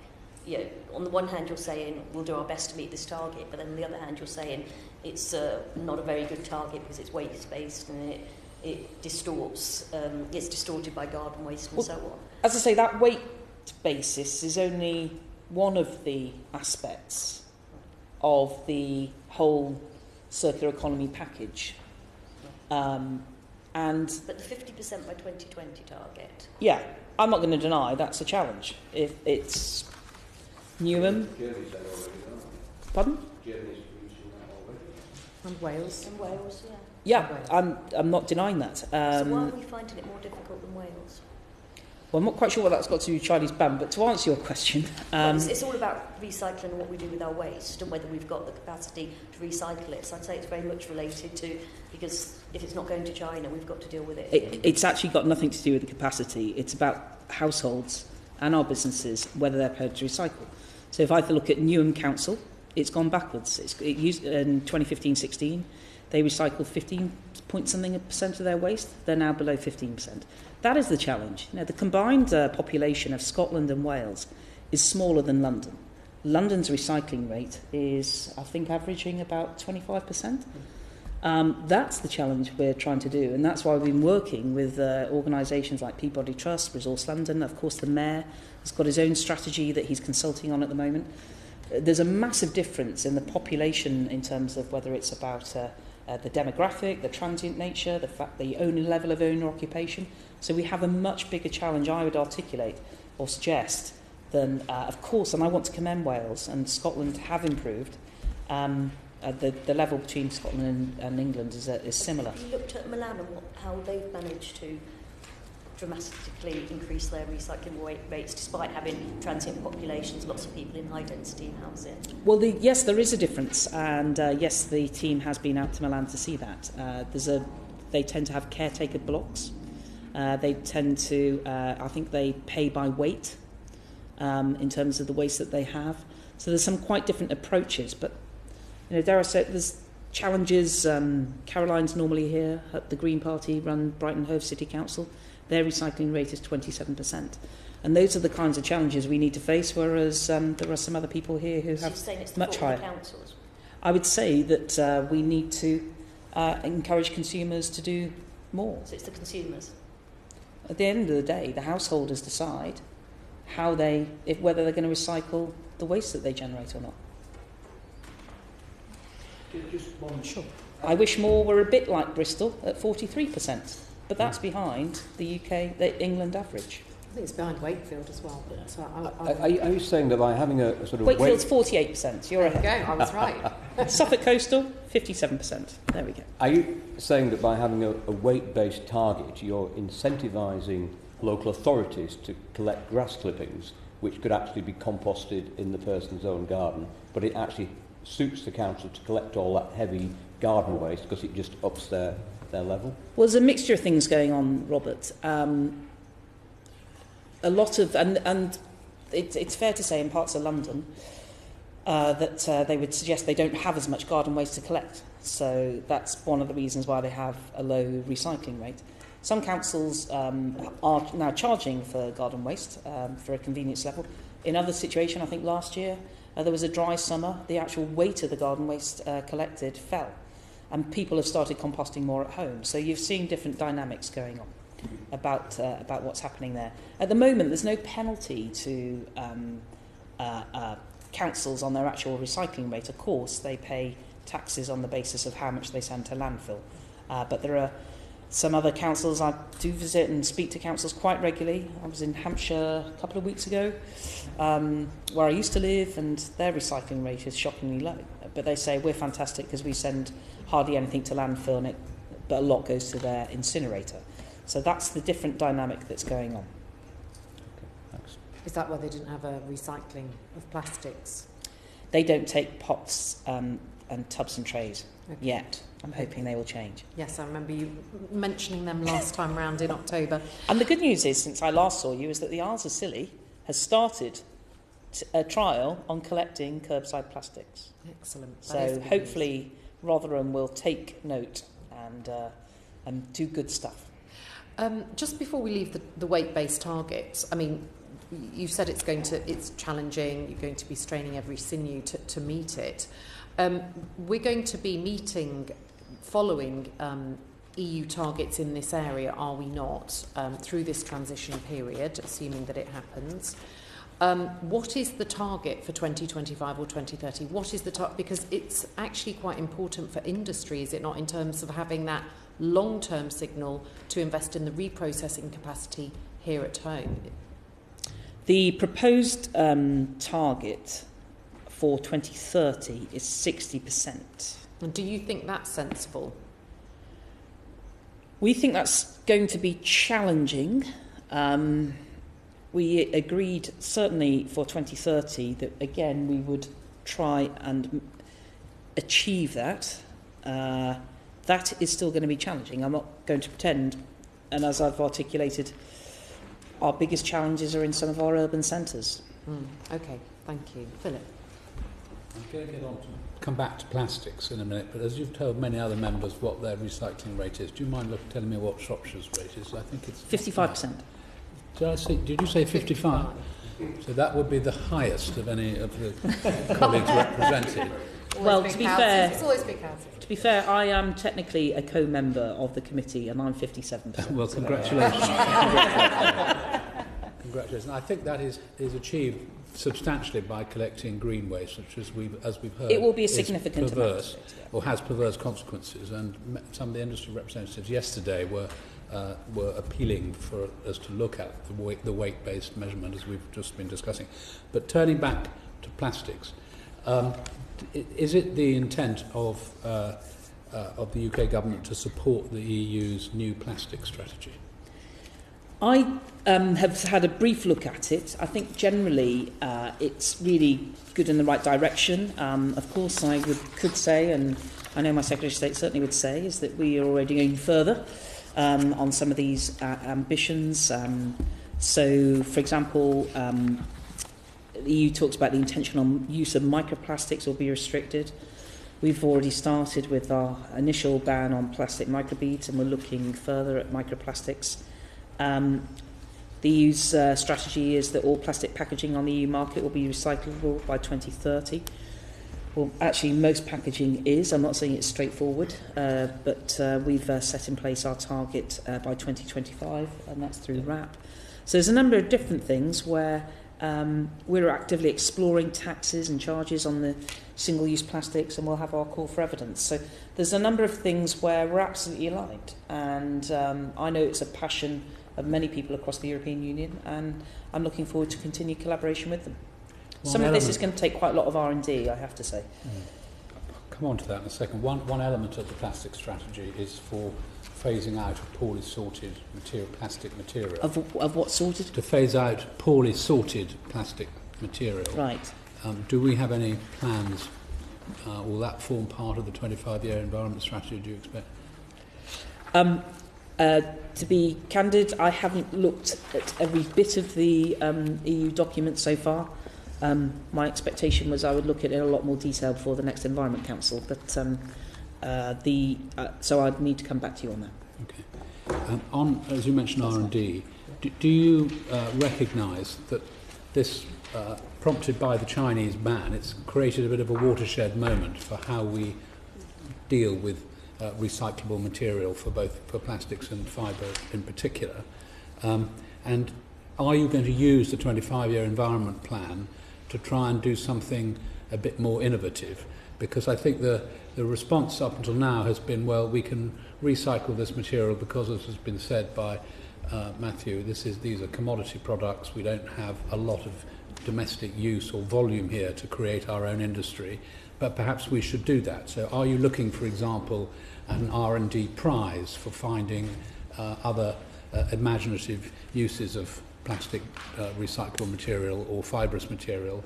[SPEAKER 12] you know, on the one hand you're saying we'll do our best to meet this target, but then on the other hand you're saying it's not a very good target because it's waste-based and it distorts, it's distorted by garden waste and so on.
[SPEAKER 4] As I say, that weight basis is only one of the aspects of the whole circular economy package. But
[SPEAKER 12] the 50% by 2020 target.
[SPEAKER 4] Yeah, I'm not going to deny that's a challenge. If it's Newham. Pardon?
[SPEAKER 2] And Wales.
[SPEAKER 12] And Wales, yeah.
[SPEAKER 4] Yeah, I'm not denying that.
[SPEAKER 12] So why are we finding it more difficult than Wales?
[SPEAKER 4] Well, I'm not quite sure what that's got to do with Chinese ban, but to answer your question...
[SPEAKER 12] Well, it's all about recycling and what we do with our waste and whether we've got the capacity to recycle it. So I'd say it's very much related to, because if it's not going to China, we've got to deal with it.
[SPEAKER 4] It's actually got nothing to do with the capacity. It's about households and our businesses, whether they're prepared to recycle. So if I look at Newham Council, it's gone backwards. It used in 2015-16, they recycled 15% of their waste. They're now below 15%. That is the challenge. You know, the combined population of Scotland and Wales is smaller than London. London's recycling rate is, I think, averaging about 25%. That's the challenge we're trying to do, and that's why we've been working with organisations like Peabody Trust, Resource London. Of course, the Mayor has got his own strategy that he's consulting on at the moment. There's a massive difference in the population in terms of whether it's about the demographic, the transient nature, the fact the level of owner occupation. So we have a much bigger challenge, I would articulate or suggest, than, of course, and I want to commend Wales and Scotland have improved. The level between Scotland and England is similar.
[SPEAKER 12] Have you looked at Milan and how they've managed to dramatically increase their recycling rates despite having transient populations, lots of people in high density housing?
[SPEAKER 4] Well, yes, there is a difference, and yes, the team has been out to Milan to see that. They tend to have caretaker blocks. They tend to, I think they pay by weight in terms of the waste that they have. So there's some quite different approaches, but you know, dare I say, there's challenges. Caroline's normally here at the Green Party, run Brighton Hove City Council. Their recycling rate is 27%. And those are the kinds of challenges we need to face, whereas there are some other people here who have much higher.
[SPEAKER 12] Councils?
[SPEAKER 4] I would say that we need to encourage consumers to do more.
[SPEAKER 12] So it's the consumers?
[SPEAKER 4] At the end of the day, the householders decide whether they're going to recycle the waste that they generate or not. Sure. I wish more were a bit like Bristol at 43%, but that's behind the England average.
[SPEAKER 2] I think it's behind Wakefield as well. But,
[SPEAKER 5] Are you saying that by having a sort of...
[SPEAKER 4] Wakefield's 48%, you're ahead.
[SPEAKER 2] There you go, I was right.
[SPEAKER 4] Suffolk Coastal, 57%. There we go.
[SPEAKER 5] Are you saying that by having a weight-based target, you're incentivising local authorities to collect grass clippings, which could actually be composted in the person's own garden, but it actually suits the council to collect all that heavy garden waste because it just ups their level?
[SPEAKER 4] Well, there's a mixture of things going on, Robert. A lot of, and it's fair to say in parts of London that they would suggest they don't have as much garden waste to collect. So that's one of the reasons why they have a low recycling rate. Some councils are now charging for garden waste for a convenience level. In other situations, I think last year, there was a dry summer, the actual weight of the garden waste collected fell, and people have started composting more at home. So you're seeing different dynamics going on about what's happening there. At the moment, there's no penalty to councils on their actual recycling rate. Of course, they pay taxes on the basis of how much they send to landfill. But there are some other councils, I do visit and speak to councils quite regularly. I was in Hampshire a couple of weeks ago, where I used to live, and their recycling rate is shockingly low. But they say, we're fantastic because we send hardly anything to landfill, but a lot goes to their incinerator. So that's the different dynamic that's going on.
[SPEAKER 5] Okay, thanks.
[SPEAKER 2] Is that why they didn't have a recycling of plastics?
[SPEAKER 4] They don't take pots and tubs and trays yet. I'm hoping they will change.
[SPEAKER 2] Yes, I remember you mentioning them last time round in October.
[SPEAKER 4] And the good news is, since I last saw you, is that the Isles of Scilly has started a trial on collecting curbside plastics.
[SPEAKER 2] Excellent.
[SPEAKER 4] So hopefully Rotherham will take note and do good stuff.
[SPEAKER 2] Just before we leave the weight-based targets, I mean, you've said it's challenging, you're going to be straining every sinew to meet it. We're going to be meeting following EU targets in this area, are we not, through this transition period, assuming that it happens. What is the target for 2025 or 2030? What is the target? Because it's actually quite important for industry, is it not, in terms of having that long-term signal to invest in the reprocessing capacity here at home?
[SPEAKER 4] The proposed target for 2030 is 60%.
[SPEAKER 2] And do you think that's sensible?
[SPEAKER 4] We think that's going to be challenging. We agreed, certainly for 2030, that, again, we would try and achieve that. That is still going to be challenging. I'm not going to pretend. And as I've articulated, our biggest challenges are in some of our urban centres.
[SPEAKER 2] Okay, thank you. Philip?
[SPEAKER 13] I'm going to come back to plastics in a minute, but as you've told many other members what their recycling rate is, do you mind telling me what Shropshire's rate is? I think it's
[SPEAKER 4] 55%.
[SPEAKER 13] Did you say 55? So that would be the highest of any of the colleagues represented.
[SPEAKER 4] Well, to be fair,
[SPEAKER 2] it's always big houses.
[SPEAKER 4] To be fair, I am technically a co-member of the committee, and I'm 57%.
[SPEAKER 13] Well, congratulations. Congratulations. I think that is achieved substantially by collecting green waste, which, as we've heard,
[SPEAKER 4] it will be a significant
[SPEAKER 13] perverse,
[SPEAKER 4] amount,
[SPEAKER 13] or has perverse consequences. And some of the industry representatives yesterday were appealing for us to look at the weight-based measurement, as we've just been discussing. But turning back to plastics, is it the intent of the UK government to support the EU's new plastic strategy?
[SPEAKER 4] I have had a brief look at it. I think generally it's really good in the right direction. Of course, I could say, and I know my Secretary of State certainly would say, is that we are already going further on some of these ambitions. So, for example, the EU talks about the intentional use of microplastics will be restricted. We've already started with our initial ban on plastic microbeads, and we're looking further at microplastics. The EU's strategy is that all plastic packaging on the EU market will be recyclable by 2030. Well, actually, most packaging is. I'm not saying it's straightforward, but we've set in place our target by 2025, and that's through RAP. So there's a number of different things where we're actively exploring taxes and charges on the single-use plastics, and we'll have our call for evidence. So there's a number of things where we're absolutely aligned, and I know it's a passion of many people across the European Union, and I'm looking forward to continued collaboration with them. Some of this is going to take quite a lot of R&D, I have to say.
[SPEAKER 13] Come on to that in a second. One element of the plastic strategy is for phasing out of poorly sorted plastic material.
[SPEAKER 4] Of what sorted?
[SPEAKER 13] To phase out poorly sorted plastic material.
[SPEAKER 4] Right.
[SPEAKER 13] Do we have any plans? Will that form part of the 25-year environment strategy, do you expect?
[SPEAKER 4] To be candid, I haven't looked at every bit of the EU document so far. My expectation was I would look at it in a lot more detail before the next Environment Council, but so I'd need to come back to you on that.
[SPEAKER 13] Okay. As you mentioned R&D, do you recognise that this, prompted by the Chinese ban, it's created a bit of a watershed moment for how we deal with recyclable material for plastics and fibre in particular? And are you going to use the 25-year environment plan to try and do something a bit more innovative? Because I think the response up until now has been, well, we can recycle this material because, as has been said by Matthew, these are commodity products. We don't have a lot of domestic use or volume here to create our own industry, but perhaps we should do that. So are you looking, for example, at an R&D prize for finding other imaginative uses of plastic recyclable material or fibrous material,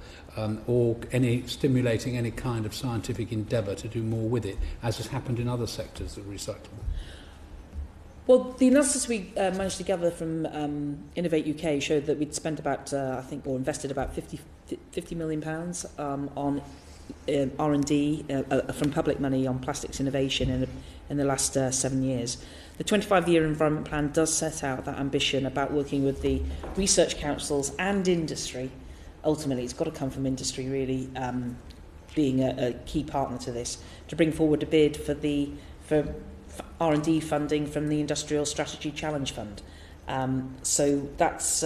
[SPEAKER 13] or stimulating any kind of scientific endeavour to do more with it, as has happened in other sectors of recycling?
[SPEAKER 4] Well, the analysis we managed to gather from Innovate UK showed that we'd spent about, invested about £50 million on R&D from public money on plastics innovation in the last 7 years. The 25-year Environment Plan does set out that ambition about working with the research councils and industry. Ultimately, it's got to come from industry, really, being a key partner to this, to bring forward a bid for R&D funding from the Industrial Strategy Challenge Fund. So that's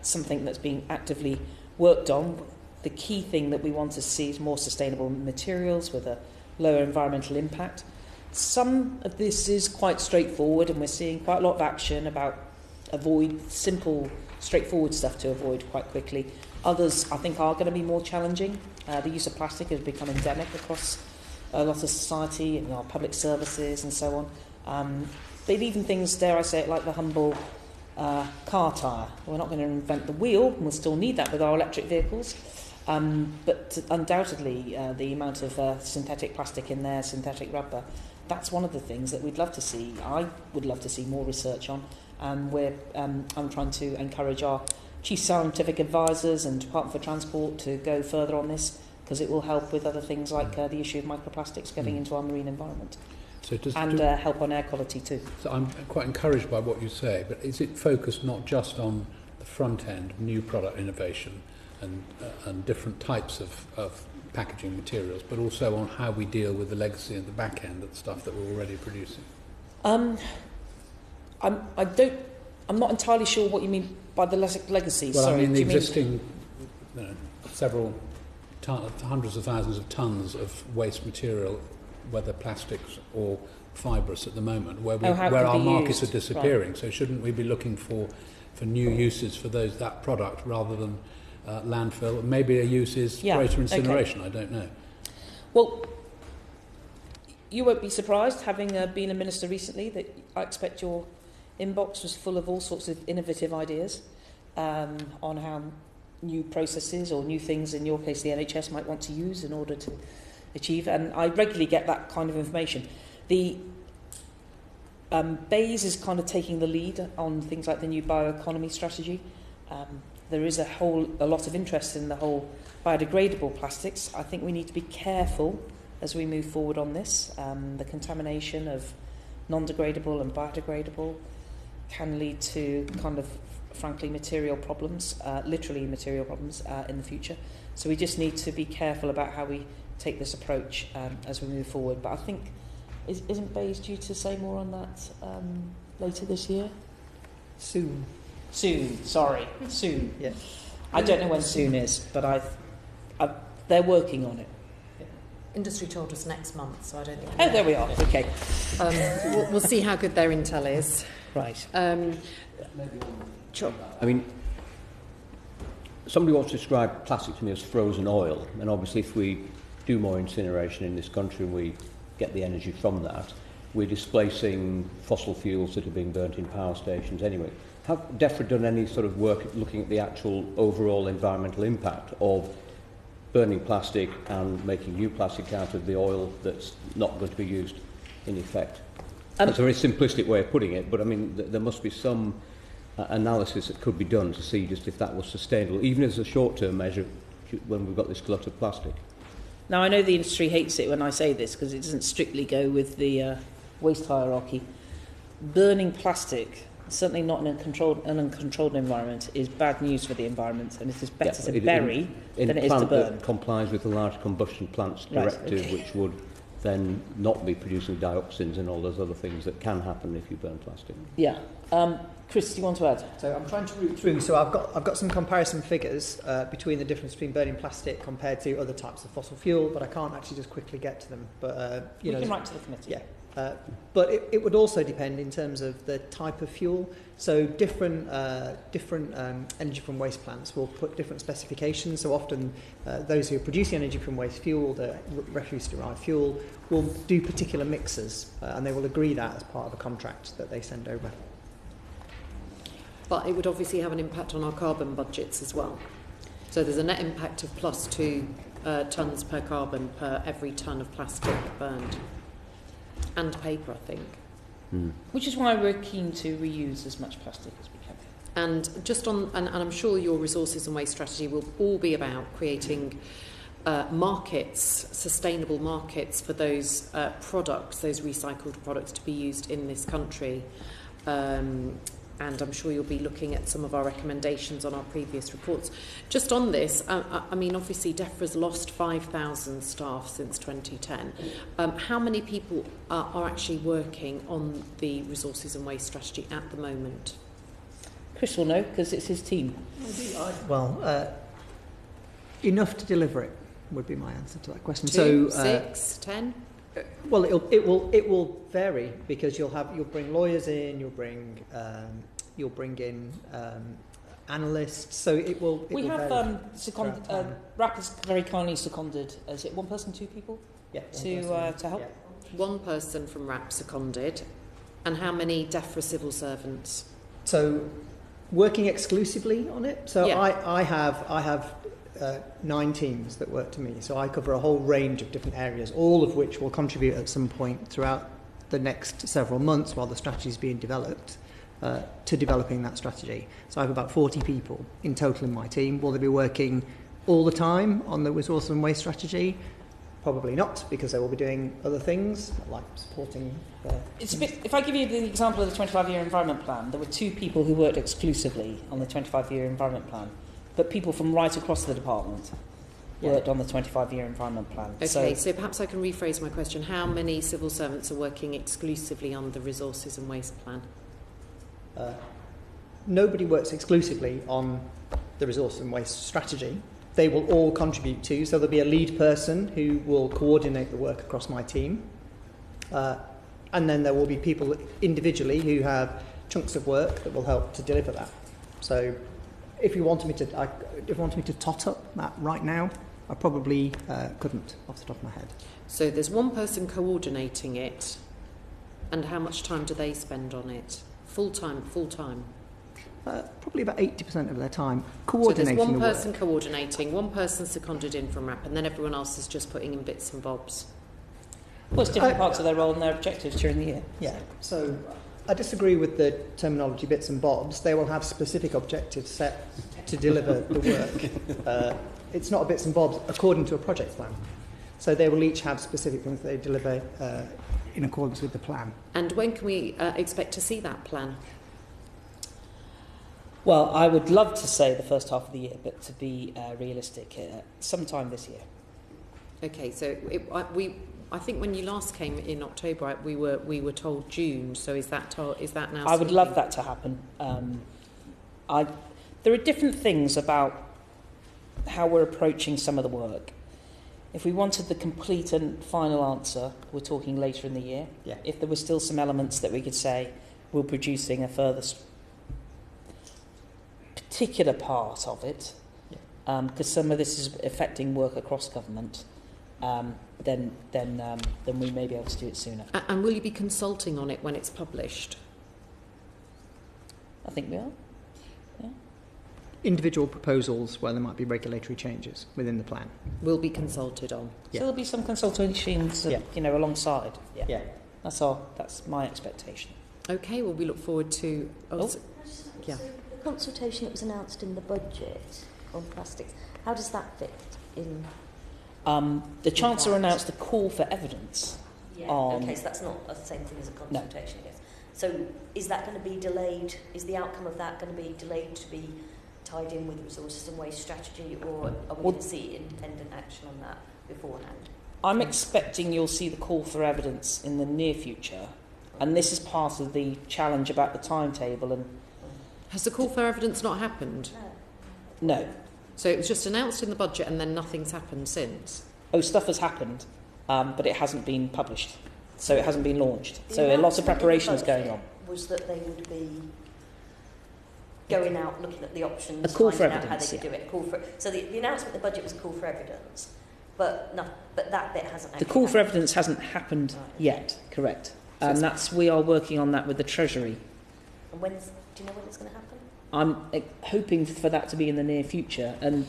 [SPEAKER 4] something that's being actively worked on. The key thing that we want to see is more sustainable materials with a lower environmental impact. Some of this is quite straightforward, and we're seeing quite a lot of action about simple, straightforward stuff to avoid quite quickly. Others, I think, are going to be more challenging. The use of plastic has become endemic across a lot of society and our public services and so on. But even things, dare I say it, like the humble car tyre. We're not going to invent the wheel, and we'll still need that with our electric vehicles. But undoubtedly, the amount of synthetic plastic in there, synthetic rubber, that's one of the things that we'd love to see. I would love to see more research on. I'm trying to encourage our chief scientific advisors and Department for Transport to go further on this, because it will help with other things like the issue of microplastics getting into our marine environment.
[SPEAKER 13] So
[SPEAKER 4] Help on air quality too.
[SPEAKER 13] So I'm quite encouraged by what you say, but is it focused not just on the front end, new product innovation and different types of packaging materials, but also on how we deal with the legacy and the back end of the stuff that we're already producing?
[SPEAKER 4] I'm not entirely sure what you mean by the legacy.
[SPEAKER 13] Well,
[SPEAKER 4] Sorry,
[SPEAKER 13] I mean the existing several hundreds of thousands of tons of waste material, whether plastics or fibrous at the moment, where our markets are disappearing. Right. So shouldn't we be looking for new uses for that product rather than landfill? Maybe a use is greater incineration. Okay. I don't know.
[SPEAKER 4] Well, you won't be surprised, having been a minister recently, that I expect your inbox was full of all sorts of innovative ideas on how new processes or new things, in your case the NHS, might want to use in order to achieve. And I regularly get that kind of information. The BEIS is kind of taking the lead on things like the new bioeconomy strategy. There is a lot of interest in the whole biodegradable plastics. I think we need to be careful as we move forward on this. The contamination of non-degradable and biodegradable can lead to kind of, frankly, material problems, literally material problems in the future. So we just need to be careful about how we take this approach as we move forward. But I think, isn't BEIS due to say more on that later this year? Soon, yeah. I don't know when soon is, but they're working on it.
[SPEAKER 2] Industry told us next month, so I don't think...
[SPEAKER 4] Oh, there we are. Okay.
[SPEAKER 2] We'll see how good their intel is.
[SPEAKER 4] Right.
[SPEAKER 2] Sure.
[SPEAKER 5] I mean, somebody wants to describe plastic to me as frozen oil, and obviously if we do more incineration in this country and we get the energy from that, we're displacing fossil fuels that are being burnt in power stations anyway. Have DEFRA done any sort of work looking at the actual overall environmental impact of burning plastic and making new plastic out of the oil that's not going to be used in effect? That's a very simplistic way of putting it, but I mean, there must be some analysis that could be done to see just if that was sustainable, even as a short-term measure when we've got this glut of plastic.
[SPEAKER 4] Now, I know the industry hates it when I say this because it doesn't strictly go with the waste hierarchy. Burning plastic, certainly not in an uncontrolled environment, is bad news for the environment, and it is better to bury than it is to burn. That
[SPEAKER 5] complies with the Large Combustion Plants Directive,
[SPEAKER 4] right, okay.
[SPEAKER 5] Which would then not be producing dioxins and all those other things that can happen if you burn plastic.
[SPEAKER 4] Yeah. Chris, do you want to add?
[SPEAKER 3] So I'm trying to root through. So I've got some comparison figures between the difference between burning plastic compared to other types of fossil fuel, but I can't actually just quickly get to them. But
[SPEAKER 4] we can write to the committee.
[SPEAKER 3] Yeah. But it would also depend in terms of the type of fuel. So different energy from waste plants will put different specifications. So often those who are producing energy from waste fuel, the refuse-derived fuel, will do particular mixes, and they will agree that as part of a contract that they send over.
[SPEAKER 2] But it would obviously have an impact on our carbon budgets as well. So there's a net impact of +2 tonnes per carbon per every tonne of plastic burned. And paper, I think.
[SPEAKER 4] Which is why we're keen to reuse as much plastic as we can.
[SPEAKER 2] And just on, and I'm sure your resources and waste strategy will all be about creating markets, sustainable markets for those products, those recycled products to be used in this country. And I'm sure you'll be looking at some of our recommendations on our previous reports. Just on this, I mean, obviously DEFRA's lost 5,000 staff since 2010. How many people are actually working on the resources and waste strategy at the moment?
[SPEAKER 4] Chris will know, because it's his team.
[SPEAKER 3] Well, enough to deliver it would be my answer to that question.
[SPEAKER 2] 2,
[SPEAKER 3] so,
[SPEAKER 2] 6, 10?
[SPEAKER 3] Well, it will vary, because you'll bring lawyers in, you'll bring in analysts. So it will.
[SPEAKER 4] We have RAP has very kindly seconded. Is it one person, 2 people?
[SPEAKER 3] Yeah.
[SPEAKER 4] To help.
[SPEAKER 3] Yeah.
[SPEAKER 2] One person from RAP seconded, and how many DEFRA civil servants?
[SPEAKER 3] So, working exclusively on it. So
[SPEAKER 2] Yeah.
[SPEAKER 3] I have 9 teams that work to me. So I cover a whole range of different areas, all of which will contribute at some point throughout the next several months while the strategy is being developed, to developing that strategy. So I have about 40 people in total in my team. Will they be working all the time on the resource and waste strategy? Probably not, because they will be doing other things, like supporting...
[SPEAKER 4] It's a bit, if I give you the example of the 25-year environment plan, there were 2 people who worked exclusively on the 25-year environment plan. But people from right across the department worked on the 25-year environment plan.
[SPEAKER 2] Okay, so perhaps I can rephrase my question. How many civil servants are working exclusively on the resources and waste plan?
[SPEAKER 3] Nobody works exclusively on the resource and waste strategy. They will all contribute to, so there'll be a lead person who will coordinate the work across my team. And then there will be people individually who have chunks of work that will help to deliver that. So if you wanted me to tot up that right now, I probably couldn't off the top of my head.
[SPEAKER 2] So there's one person coordinating it, and how much time do they spend on it? Full time.
[SPEAKER 3] Probably about 80% of their time coordinating.
[SPEAKER 2] So there's one
[SPEAKER 3] the
[SPEAKER 2] person
[SPEAKER 3] work.
[SPEAKER 2] coordinating, one person seconded in from RAP, and then everyone else is just putting in bits and bobs.
[SPEAKER 4] Well, it's different parts of their role and their objectives during the year.
[SPEAKER 3] Yeah. So I disagree with the terminology bits and bobs. They will have specific objectives set to deliver the work. It's not a bits and bobs according to a project plan. So they will each have specific things they deliver in accordance with the plan.
[SPEAKER 2] And when can we expect to see that plan?
[SPEAKER 4] Well, I would love to say the first half of the year, but to be realistic, sometime this year.
[SPEAKER 2] Okay, so I think when you last came in October, we were told June. So is that now?
[SPEAKER 4] I would love that to happen. There are different things about how we're approaching some of the work. If we wanted the complete and final answer, we're talking later in the year.
[SPEAKER 3] Yeah.
[SPEAKER 4] If there were still some elements that we could say we're producing a further particular part of it, because some of this is affecting work across government, then we may be able to do it sooner.
[SPEAKER 2] And will you be consulting on it when it's published?
[SPEAKER 4] I think we are. Yeah.
[SPEAKER 3] Individual proposals where there might be regulatory changes within the plan
[SPEAKER 2] will be consulted on.
[SPEAKER 3] Yeah.
[SPEAKER 4] So there'll be some consultations, alongside. Yeah.
[SPEAKER 3] Yeah.
[SPEAKER 4] That's my expectation.
[SPEAKER 2] Okay. Well, we look forward to.
[SPEAKER 12] So the consultation that was announced in the budget on plastics, how does that fit in?
[SPEAKER 4] The Chancellor announced a call for evidence.
[SPEAKER 12] Yeah. Okay, so that's not the same thing as a consultation, I guess. So is that going to be delayed? Is the outcome of that going to be delayed to be tied in with the resources and waste strategy, or are we going to see independent action on that beforehand?
[SPEAKER 4] I'm expecting you'll see the call for evidence in the near future, and this is part of the challenge about the timetable. And
[SPEAKER 2] has the call for evidence not happened?
[SPEAKER 4] No.
[SPEAKER 2] So it was just announced in the budget and then nothing's happened since?
[SPEAKER 4] Oh, stuff has happened, but it hasn't been published, so it hasn't been launched. So a lot of preparation is going on.
[SPEAKER 12] Was that they would be going out, looking at the options,
[SPEAKER 4] a call for
[SPEAKER 12] finding
[SPEAKER 4] evidence,
[SPEAKER 12] out how they could do it. So the announcement in the budget was a call for evidence, but that bit hasn't actually
[SPEAKER 4] The call for
[SPEAKER 12] happened.
[SPEAKER 4] evidence hasn't happened yet, correct. And we are working on that with the Treasury.
[SPEAKER 12] And do you know when it's going to happen?
[SPEAKER 4] I'm hoping for that to be in the near future, and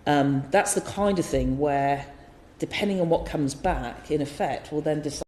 [SPEAKER 4] that's the kind of thing where, depending on what comes back, in effect, we'll then decide